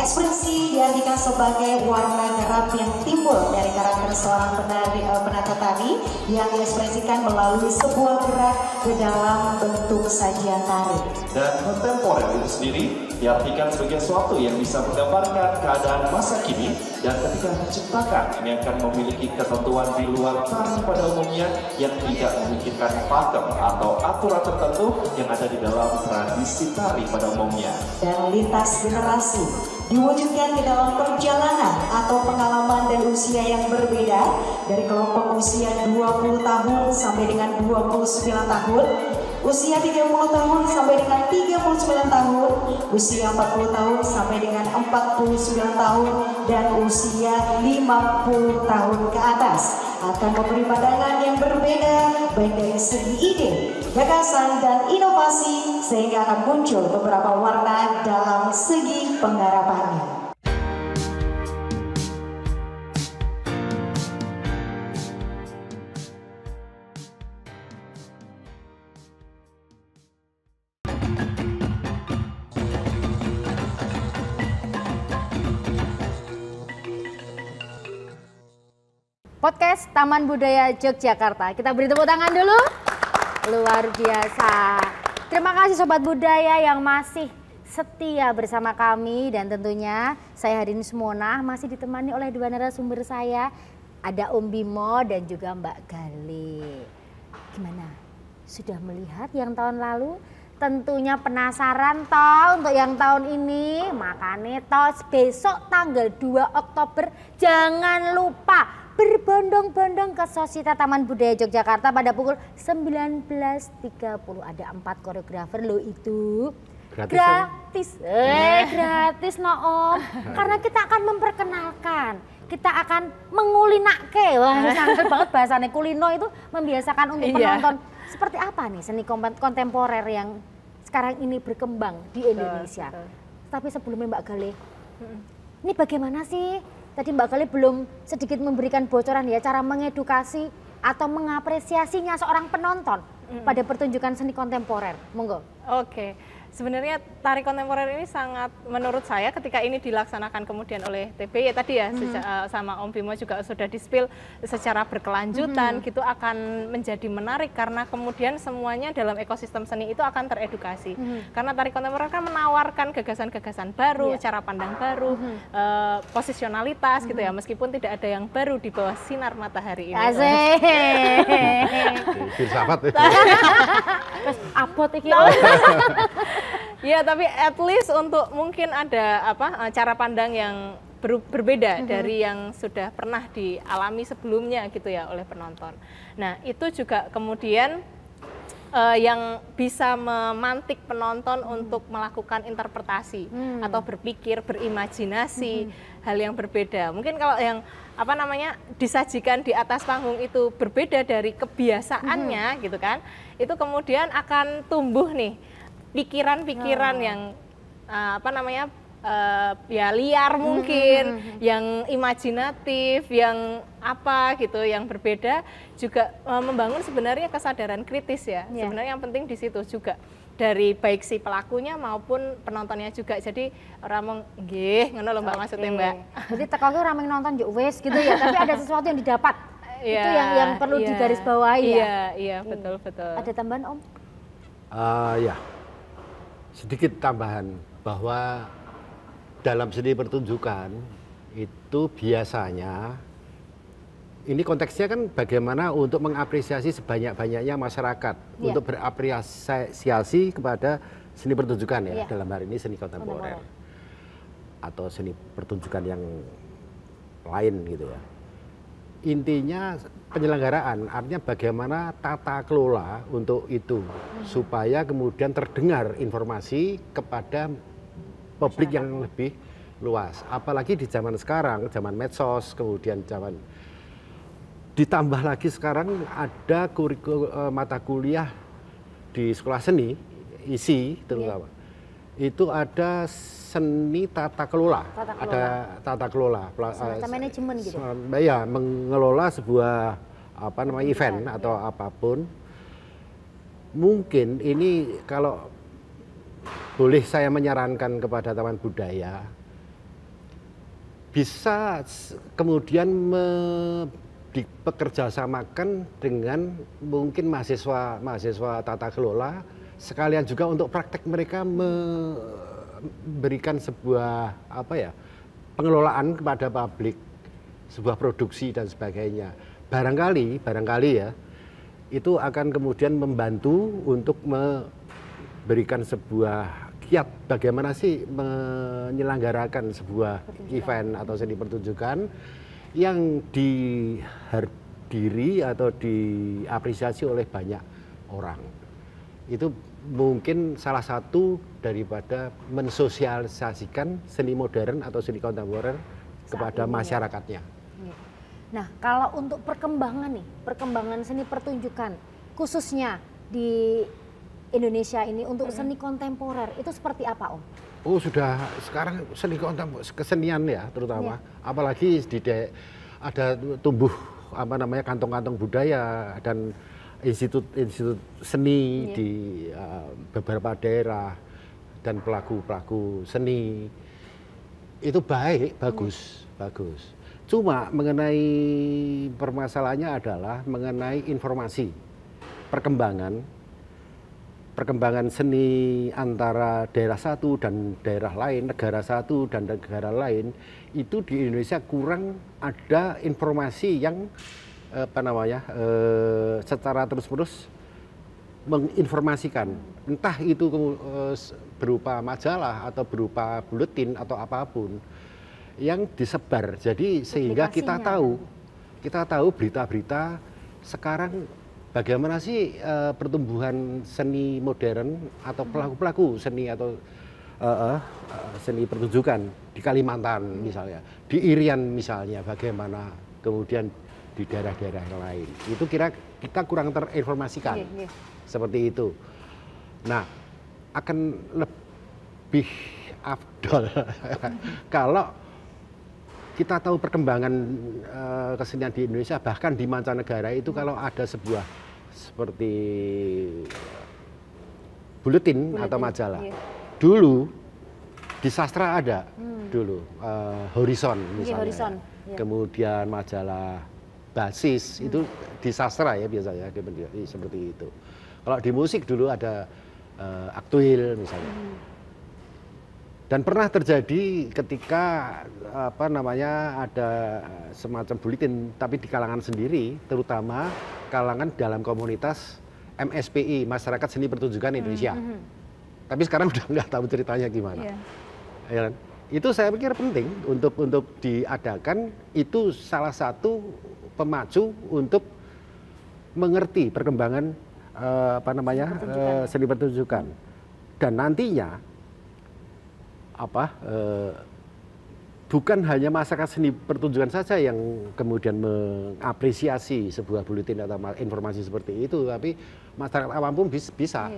Ekspresi diartikan sebagai warna gerak yang timbul dari karakter seorang penata tari yang diekspresikan melalui sebuah gerak di dalam bentuk sajian tari. Dan kontemporer itu sendiri diartikan sebagai sesuatu yang bisa menggambarkan keadaan masa kini dan ketika menciptakan ini akan memiliki ketentuan di luar tari pada umumnya yang tidak memikirkan pakem atau aturan tertentu yang ada di dalam tradisi tari pada umumnya. Dan lintas generasi diwujudkan di dalam perjalanan atau pengalaman dan usia yang berbeda dari kelompok usia 20 tahun sampai dengan 29 tahun, usia 30 tahun sampai dengan 39 tahun, usia 40 tahun sampai dengan 49 tahun, dan usia 50 tahun ke atas akan memberi pandangan yang berbeda baik dari segi ide, gagasan, dan inovasi sehingga akan muncul beberapa warna dalam segi penggarapannya. Podcast Taman Budaya Yogyakarta. Kita beri tepuk tangan dulu. Luar biasa. Terima kasih Sobat Budaya yang masih setia bersama kami, dan tentunya saya Hadin Sumona masih ditemani oleh dua narasumber saya. Ada Om Bimo dan juga Mbak Gale. Gimana? Sudah melihat yang tahun lalu? Tentunya penasaran toh untuk yang tahun ini. Makanya toh besok tanggal 2 Oktober jangan lupa berbondong-bondong ke Sosietas Taman Budaya Yogyakarta pada pukul 19.30. Ada 4 koreografer loh itu. Gratis. Gratis no Om. Karena kita akan memperkenalkan, kita akan mengulinake. Wah, sangat banget bahasanya. Kulino itu membiasakan untuk penonton. Seperti apa nih seni kontemporer yang sekarang ini berkembang di Indonesia. Tapi sebelumnya Mbak Gale, ini bagaimana sih? Tadi Mbak Gale belum sedikit memberikan bocoran ya cara mengedukasi atau mengapresiasinya seorang penonton pada pertunjukan seni kontemporer. Monggo. Oke. Sebenarnya tari kontemporer ini sangat, menurut saya ketika ini dilaksanakan kemudian oleh TB ya tadi ya, sama Om Bimo juga sudah di-spill secara berkelanjutan gitu, akan menjadi menarik karena kemudian semuanya dalam ekosistem seni itu akan teredukasi. Karena tari kontemporer kan menawarkan gagasan-gagasan baru, cara pandang baru, posisionalitas gitu ya, meskipun tidak ada yang baru di bawah sinar matahari ini. Asik. Filsafat. Terus abot iki. Ya, tapi at least untuk mungkin ada cara pandang yang berbeda dari yang sudah pernah dialami sebelumnya gitu ya oleh penonton. Nah, itu juga kemudian yang bisa memantik penonton untuk melakukan interpretasi atau berpikir, berimajinasi hal yang berbeda. Mungkin kalau yang disajikan di atas panggung itu berbeda dari kebiasaannya gitu kan, itu kemudian akan tumbuh nih pikiran-pikiran yang ya liar mungkin, yang imajinatif, yang yang berbeda, juga membangun sebenarnya kesadaran kritis ya. Sebenarnya yang penting di situ juga dari baik si pelakunya maupun penontonnya juga. Jadi orang nggih ngono lho Mbak, maksudnya Mbak. Jadi tekoke ora nonton yo wis gitu ya, tapi ada sesuatu yang didapat. Itu yang perlu digarisbawahi ya. Iya, betul. Ada tambahan Om? Ya. Sedikit tambahan bahwa dalam seni pertunjukan itu biasanya ini konteksnya kan bagaimana untuk mengapresiasi sebanyak-banyaknya masyarakat untuk berapresiasi kepada seni pertunjukan ya, dalam hari ini seni kontemporer atau seni pertunjukan yang lain gitu ya. Intinya penyelenggaraan, artinya bagaimana tata kelola untuk itu supaya kemudian terdengar informasi kepada publik yang lebih luas. Apalagi di zaman sekarang, zaman medsos, kemudian zaman ditambah lagi sekarang ada mata kuliah di sekolah seni, isi terutama. Itu ada seni tata kelola. Ada tata kelola. Semacam manajemen gitu. Ya, mengelola sebuah event atau apapun. Mungkin ini kalau boleh saya menyarankan kepada Taman Budaya, bisa kemudian dipekerjasamakan dengan mungkin mahasiswa tata kelola, sekalian juga untuk praktek mereka memberikan sebuah pengelolaan kepada publik, sebuah produksi dan sebagainya. Barangkali ya, itu akan kemudian membantu untuk memberikan sebuah kiat bagaimana sih menyelenggarakan sebuah event atau seni pertunjukan yang dihadiri atau diapresiasi oleh banyak orang. Itu mungkin salah satu daripada mensosialisasikan seni modern atau seni kontemporer kepada masyarakatnya. Nah, kalau untuk perkembangan seni pertunjukan khususnya di Indonesia ini untuk seni kontemporer itu seperti apa, Om? Oh, sudah sekarang seni kontemporer, kesenian ya terutama, apalagi ada tumbuh kantong-kantong budaya dan institut seni di beberapa daerah dan pelaku seni itu bagus. Cuma mengenai permasalahannya adalah mengenai informasi perkembangan seni antara daerah satu dan daerah lain, negara satu dan negara lain, itu di Indonesia kurang ada informasi yang secara terus-menerus menginformasikan, entah itu berupa majalah atau berupa buletin atau apapun yang disebar. Jadi sehingga kita tahu berita-berita sekarang bagaimana sih pertumbuhan seni modern atau pelaku-pelaku seni atau seni pertunjukan di Kalimantan misalnya, di Irian misalnya, bagaimana kemudian di daerah-daerah yang lain. Itu kita kurang terinformasikan seperti itu. Nah, akan lebih afdol kalau kita tahu perkembangan kesenian di Indonesia, bahkan di mancanegara itu kalau ada sebuah seperti buletin atau majalah. Dulu di sastra ada dulu Horizon misalnya. Kemudian majalah Basis itu di sastra ya biasanya seperti itu. Kalau di musik dulu ada Aktuil misalnya. Dan pernah terjadi ketika ada semacam buletin tapi di kalangan sendiri, terutama kalangan dalam komunitas MSPI, Masyarakat Seni Pertunjukan Indonesia. Tapi sekarang udah nggak tahu ceritanya gimana. Ya, itu saya pikir penting untuk diadakan, itu salah satu pemacu untuk mengerti perkembangan seni pertunjukan. Dan nantinya bukan hanya masyarakat seni pertunjukan saja yang kemudian mengapresiasi sebuah buletin atau informasi seperti itu, tapi masyarakat awam pun bisa.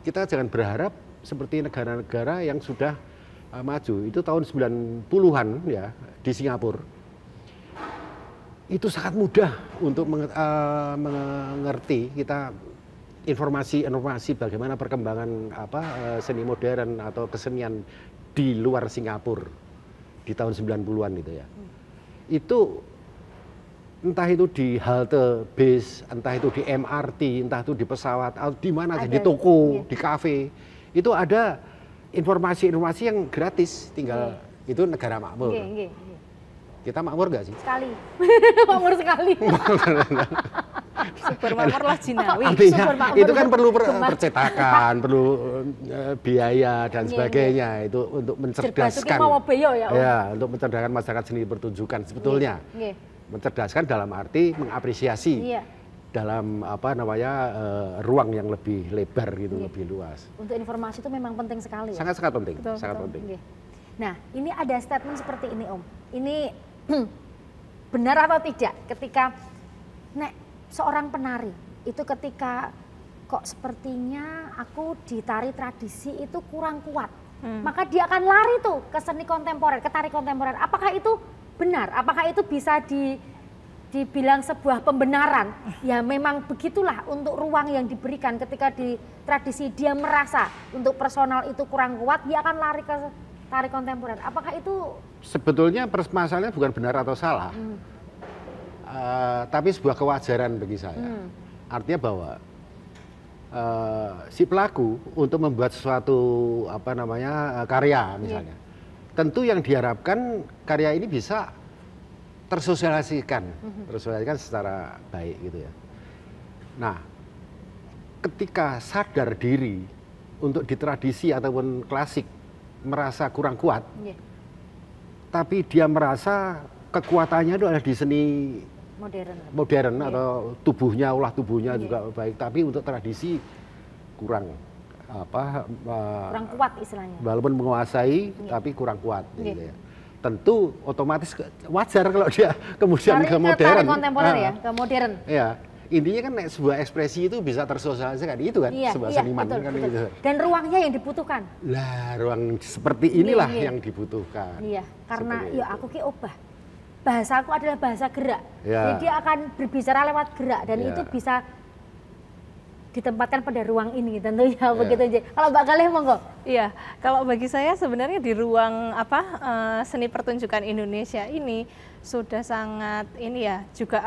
Kita jangan berharap seperti negara-negara yang sudah maju. Itu tahun 90-an ya di Singapura. Itu sangat mudah untuk mengerti kita informasi bagaimana perkembangan seni modern atau kesenian di luar Singapura di tahun 90-an itu ya. Itu entah itu di halte bis, entah itu di MRT, entah itu di pesawat, atau di mana aja, di toko, di kafe, itu ada informasi-informasi yang gratis, tinggal itu negara makmur. Kita makmur nggak sih? Sekali, makmur sekali. Super makmur lah Jinawi. Artinya itu kan perlu percetakan, perlu biaya dan sebagainya itu untuk mencerdaskan. Untuk mencerdaskan masyarakat seni pertunjukan sebetulnya. Mencerdaskan dalam arti mengapresiasi dalam ruang yang lebih lebar gitu, lebih luas. Untuk informasi itu memang penting sekali. Sangat penting, sangat penting. Nah, ini ada statement seperti ini, Om. Ini benar atau tidak ketika seorang penari itu ketika kok sepertinya aku di tari tradisi itu kurang kuat, maka dia akan lari tuh ke seni kontemporer, ke tari kontemporer. Apakah itu benar? Apakah itu bisa dibilang sebuah pembenaran? Ya memang begitulah untuk ruang yang diberikan ketika di tradisi dia merasa untuk personal itu kurang kuat, dia akan lari ke tari kontemporer. Apakah itu Sebetulnya permasalahannya bukan benar atau salah, tapi sebuah kewajaran bagi saya. Artinya bahwa si pelaku untuk membuat sesuatu karya misalnya, tentu yang diharapkan karya ini bisa tersosialisasikan secara baik gitu ya. Nah, ketika sadar diri untuk di tradisi ataupun klasik merasa kurang kuat, tapi dia merasa kekuatannya itu ada di seni modern atau olah tubuhnya juga baik, tapi untuk tradisi kurang kurang kuat istilahnya. Walaupun menguasai tapi kurang kuat gitu ya. Tentu otomatis wajar kalau dia kemudian ke modern. Tari kontemporer ya, ke modern. Ya, intinya kan sebuah ekspresi itu bisa tersosialisasikan, itu kan sebuah seniman betul, kan betul. gitu. Dan ruangnya yang dibutuhkan. Lah, ruang seperti inilah yang dibutuhkan. Iya, karena Seperti ya itu. aku ki obah. Bahasaku adalah bahasa gerak. Ya. Jadi dia akan berbicara lewat gerak dan Ya. itu bisa ditempatkan pada ruang ini tentunya begitu. Kalau Mbak Galih monggo. Iya, kalau bagi saya sebenarnya di ruang seni pertunjukan Indonesia ini sudah sangat ini ya, juga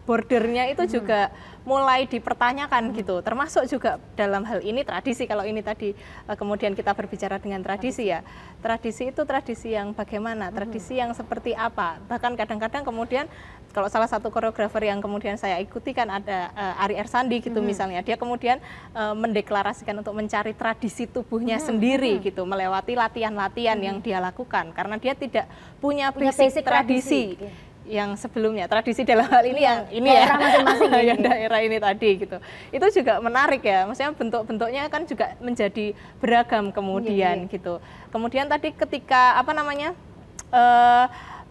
bordernya itu juga mulai dipertanyakan gitu, termasuk juga dalam hal ini tradisi. Kalau ini tadi kemudian kita berbicara dengan tradisi ya, tradisi itu tradisi yang bagaimana, tradisi yang seperti apa. Bahkan kadang-kadang kemudian kalau salah satu koreografer yang kemudian saya ikuti kan ada Ari Ersandi gitu misalnya, dia kemudian mendeklarasikan untuk mencari tradisi tubuhnya sendiri gitu, melewati latihan-latihan yang dia lakukan karena dia tidak punya basic tradisi. Yang sebelumnya tradisi dalam hal ini yang ini daerah ya masing-masing yang daerah ini tadi gitu, itu juga menarik ya, maksudnya bentuk-bentuknya kan juga menjadi beragam kemudian gitu. Kemudian tadi ketika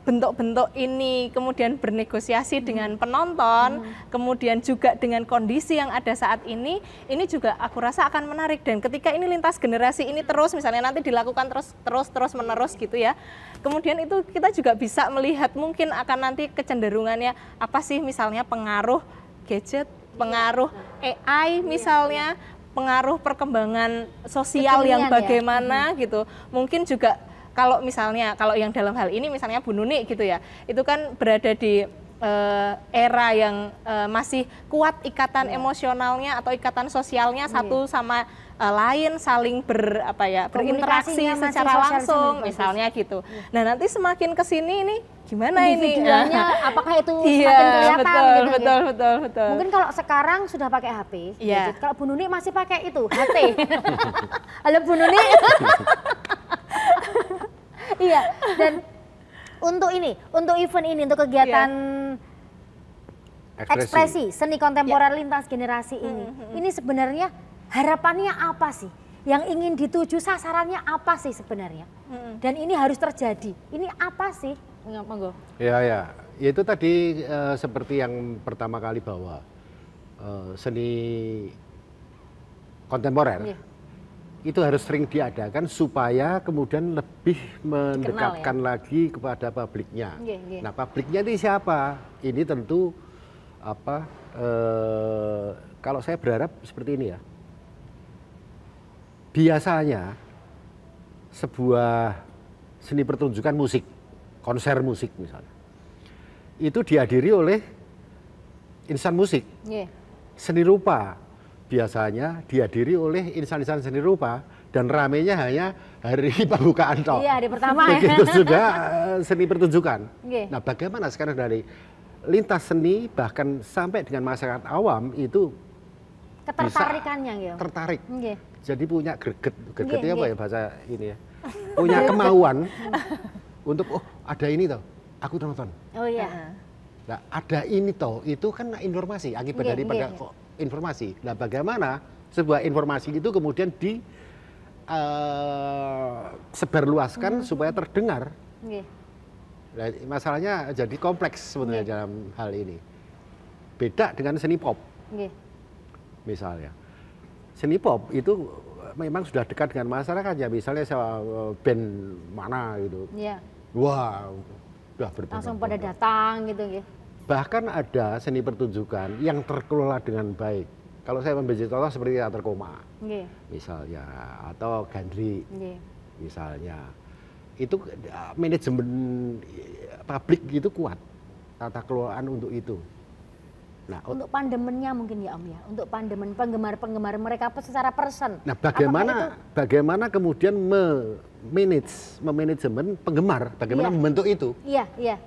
bentuk-bentuk ini kemudian bernegosiasi dengan penonton, kemudian juga dengan kondisi yang ada saat ini juga aku rasa akan menarik. Dan ketika ini lintas generasi ini terus misalnya nanti dilakukan terus menerus gitu ya, kemudian itu kita juga bisa melihat mungkin akan nanti kecenderungannya apa sih, misalnya pengaruh gadget, pengaruh AI misalnya, pengaruh perkembangan sosial yang bagaimana gitu. Mungkin juga kalau yang dalam hal ini misalnya Bu Nuni gitu ya, itu kan berada di era yang masih kuat ikatan emosionalnya atau ikatan sosialnya satu sama lain, saling berinteraksi secara langsung misalnya gitu. Nah, nanti semakin ke sini ini gimana ini? Apakah itu semakin kelihatan betul. Mungkin kalau sekarang sudah pakai HP, kalau Bu Nuni masih pakai itu HT. Halo Bu Nuni. Iya, dan untuk event ini, untuk kegiatan ekspresi seni kontemporer lintas generasi ini sebenarnya harapannya apa sih? Yang ingin dituju, sasarannya apa sih sebenarnya? Dan ini harus terjadi. Ini apa sih? Monggo. Ya, itu tadi seperti yang pertama kali bahwa seni kontemporer itu harus sering diadakan supaya kemudian lebih mendekatkan lagi kepada publiknya. Nah, publiknya ini siapa? Ini tentu kalau saya berharap seperti ini ya. Biasanya sebuah seni pertunjukan musik, konser musik misalnya, itu dihadiri oleh insan musik. Seni rupa biasanya dihadiri oleh insan-insan seni rupa dan ramenya hanya hari pembukaan toh. Iya, hari pertama. Begitu juga seni pertunjukan. Nah, bagaimana sekarang dari lintas seni bahkan sampai dengan masyarakat awam itu ketertarikannya ya. Tertarik. Jadi punya gregetnya apa ya bahasa ini ya. Punya kemauan untuk ada ini toh, aku nonton. Oh iya. Nah, ada ini toh, itu kan informasi akibat daripada informasi. Nah, bagaimana sebuah informasi itu kemudian sebarluaskan supaya terdengar. Nah, masalahnya jadi kompleks sebenarnya dalam hal ini. Beda dengan seni pop. Misalnya. Seni pop itu memang sudah dekat dengan masyarakat ya. Misalnya band mana gitu. Wah, udah langsung pada datang gitu. Bahkan ada seni pertunjukan yang terkelola dengan baik. Kalau saya memberi contoh seperti teater koma, misalnya, atau gandri. misalnya. Itu manajemen publik itu kuat, tata kelolaan untuk itu. Nah, untuk pandemennya mungkin ya Om ya, untuk pandemen penggemar-penggemar mereka secara person. Nah, bagaimana kemudian memanajemen penggemar, bagaimana membentuk itu? Iya, iya.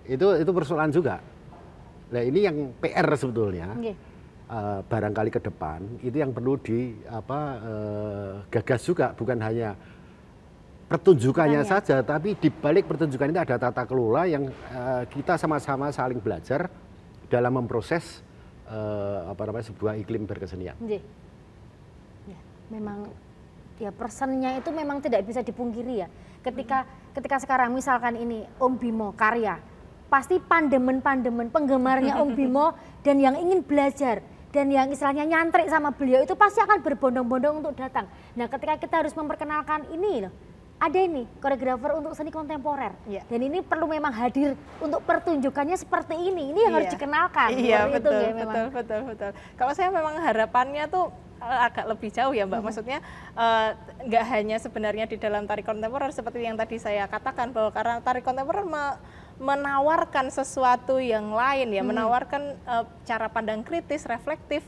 Itu persoalan juga. Nah, ini yang PR sebetulnya. Barangkali ke depan itu yang perlu gagas juga, bukan hanya pertunjukannya saja, tapi di balik pertunjukan itu ada tata kelola yang kita sama-sama saling belajar dalam memproses sebuah iklim berkesenian. Ya, memang ya personnya itu memang tidak bisa dipungkiri ya. Ketika sekarang misalkan ini Om Bimo karya, pasti pandemen-pandemen penggemarnya Om Bimo dan yang ingin belajar dan yang istilahnya nyantrik sama beliau itu pasti akan berbondong-bondong untuk datang. Nah, ketika kita harus memperkenalkan ini loh, ada ini koreografer untuk seni kontemporer, dan ini perlu memang hadir untuk pertunjukannya seperti ini yang harus dikenalkan. Iya, betul. Kalau saya memang harapannya tuh agak lebih jauh ya Mbak, maksudnya nggak hanya sebenarnya di dalam tari kontemporer seperti yang tadi saya katakan, bahwa karena tari kontemporer menawarkan sesuatu yang lain ya, menawarkan cara pandang kritis, reflektif,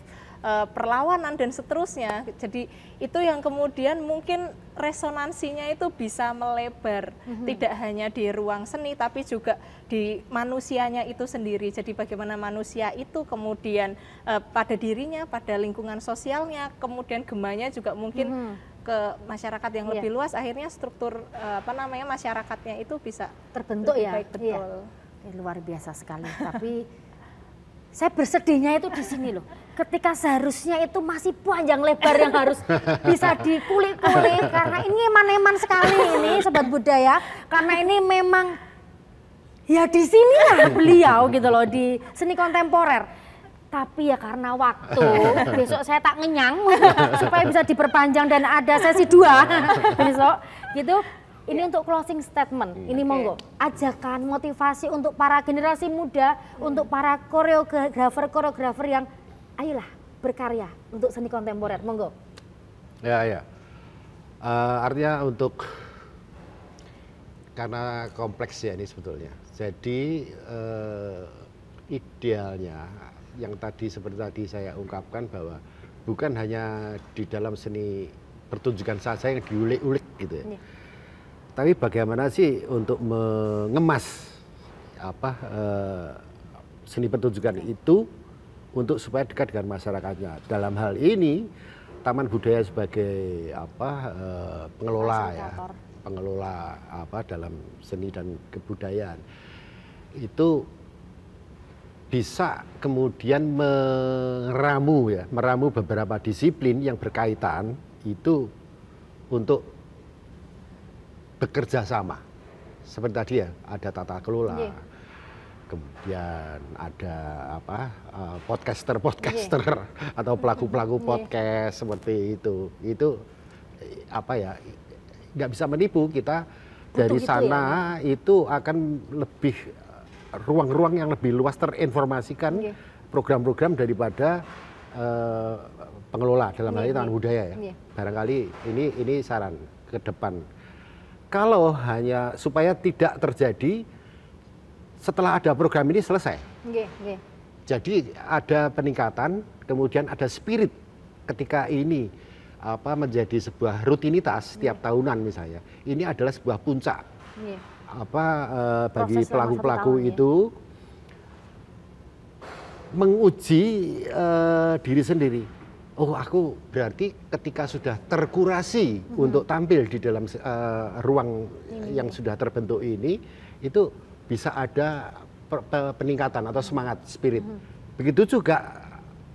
perlawanan dan seterusnya. Jadi itu yang kemudian mungkin resonansinya itu bisa melebar, tidak hanya di ruang seni tapi juga di manusianya itu sendiri. Jadi bagaimana manusia itu kemudian pada dirinya, pada lingkungan sosialnya, kemudian gemanya juga mungkin ke masyarakat yang lebih luas, akhirnya struktur masyarakatnya itu bisa terbentuk ya. Baik, betul. Luar biasa sekali. Tapi saya bersedihnya itu di sini loh. Ketika seharusnya itu masih panjang lebar yang harus bisa dikulik-kulik, karena ini eman-eman sekali ini Sobat Budaya, karena ini memang ya di sinilah beliau gitu loh di seni kontemporer. Tapi ya karena waktu, besok saya tak ngenyang supaya bisa diperpanjang dan ada sesi 2 besok gitu. Ini untuk closing statement, ini monggo ajakan motivasi untuk para generasi muda, untuk para koreografer yang ayolah berkarya untuk seni kontemporer, monggo. Ya. Artinya karena kompleks ya ini sebetulnya. Jadi idealnya yang seperti tadi saya ungkapkan bahwa bukan hanya di dalam seni pertunjukan saja yang diulik-ulik gitu ya. Tapi bagaimana sih untuk mengemas seni pertunjukan itu untuk supaya dekat dengan masyarakatnya. Dalam hal ini Taman Budaya sebagai pengelola dalam seni dan kebudayaan itu bisa kemudian meramu beberapa disiplin yang berkaitan itu untuk bekerja sama. Seperti tadi ya, ada tata kelola, kemudian ada podcaster atau pelaku podcast seperti itu. Itu nggak bisa menipu kita dari sana itu akan lebih ruang-ruang yang lebih luas terinformasikan program-program daripada pengelola dalam hal ini Taman Budaya ya. Barangkali ini saran ke depan. Kalau hanya supaya tidak terjadi setelah ada program ini selesai. Jadi ada peningkatan, kemudian ada spirit ketika ini menjadi sebuah rutinitas setiap tahunan misalnya. Ini adalah sebuah puncak bagi pelaku-pelaku itu menguji diri sendiri. Oh, aku berarti ketika sudah terkurasi untuk tampil di dalam ruang yang sudah terbentuk ini, itu bisa ada peningkatan atau semangat spirit. Begitu juga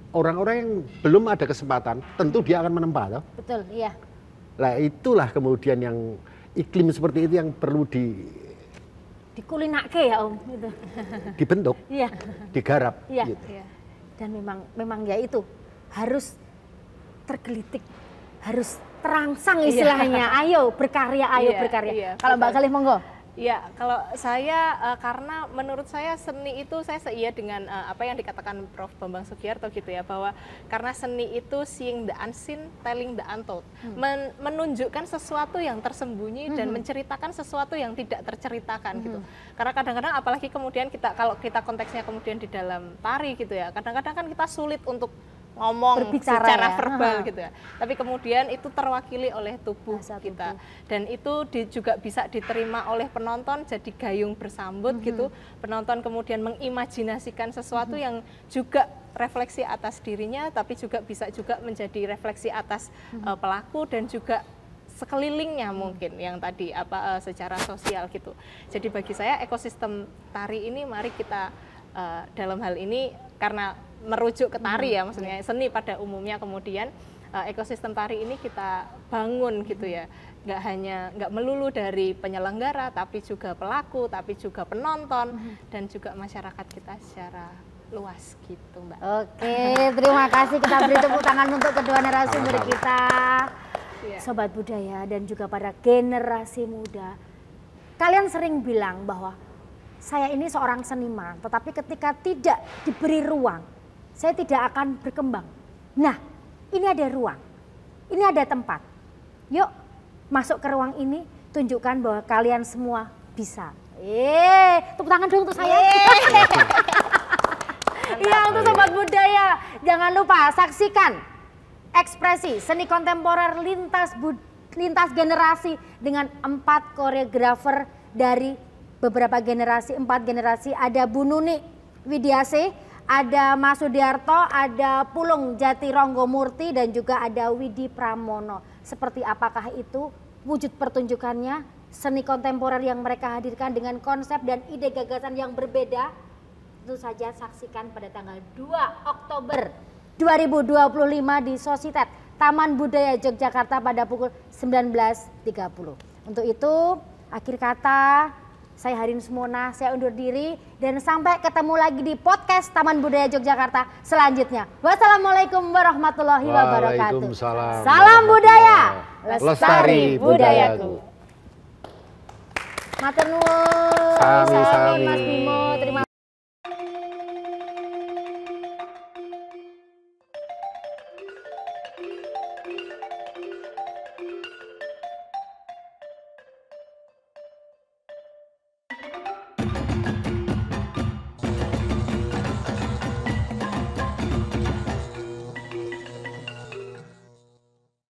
orang-orang yang belum ada kesempatan, tentu dia akan menempa. Betul, iya. Nah, itulah kemudian yang iklim seperti itu yang perlu dikulinake ya Om, gitu. Dibentuk, digarap. Gitu. Dan memang ya itu harus tergelitik, harus terangsang istilahnya. Ayo berkarya, ayo berkarya. Kalau Mbak Galih monggo. Ya, kalau saya karena menurut saya seni itu saya seia dengan apa yang dikatakan Prof. Bambang Sugiarto gitu ya, bahwa karena seni itu seeing the unseen, telling the untold, menunjukkan sesuatu yang tersembunyi dan menceritakan sesuatu yang tidak terceritakan gitu. Karena kadang-kadang apalagi kemudian kalau kita konteksnya kemudian di dalam tari gitu ya, kadang-kadang kan kita sulit untuk ngomong berbicara secara ya, verbal gitu ya. Tapi kemudian itu terwakili oleh tubuh bahasa kita. tubuh. Dan itu juga bisa diterima oleh penonton jadi gayung bersambut gitu. Penonton kemudian mengimajinasikan sesuatu yang juga refleksi atas dirinya, tapi juga bisa juga menjadi refleksi atas pelaku dan juga sekelilingnya mungkin yang tadi secara sosial gitu. Jadi bagi saya ekosistem tari ini mari kita dalam hal ini karena merujuk ke tari ya, maksudnya seni pada umumnya, kemudian ekosistem tari ini kita bangun gitu ya, nggak melulu dari penyelenggara tapi juga pelaku, tapi juga penonton dan juga masyarakat kita secara luas gitu Mbak. Oke, terima kasih, kita beri tepuk tangan untuk kedua narasumber kita. Sobat budaya dan juga pada generasi muda, kalian sering bilang bahwa saya ini seorang seniman, tetapi ketika tidak diberi ruang, saya tidak akan berkembang. Nah, ini ada ruang, ini ada tempat. Yuk, masuk ke ruang ini, tunjukkan bahwa kalian semua bisa. Tepuk tangan dong untuk saya. Iya, untuk sobat budaya, jangan lupa saksikan ekspresi seni kontemporer lintas generasi dengan 4 koreografer dari beberapa generasi, 4 generasi. Ada Bu Nuni Widiase, ada Mas Sudiarto, ada Pulung Jati Ronggomurti, dan juga ada Widi Pramono. Seperti apakah itu wujud pertunjukannya, seni kontemporer yang mereka hadirkan dengan konsep dan ide gagasan yang berbeda? Tentu saja saksikan pada tanggal 2 Oktober 2025 di Sositet Taman Budaya Yogyakarta pada pukul 19.30. Untuk itu, akhir kata, saya Harin Sumona, saya undur diri dan sampai ketemu lagi di podcast Taman Budaya Yogyakarta selanjutnya. Wassalamualaikum warahmatullahi wabarakatuh. Waalaikumsalam. Salam budaya, Lestari budayaku. Matur nuwun. Sami-sami. Mas Bimo.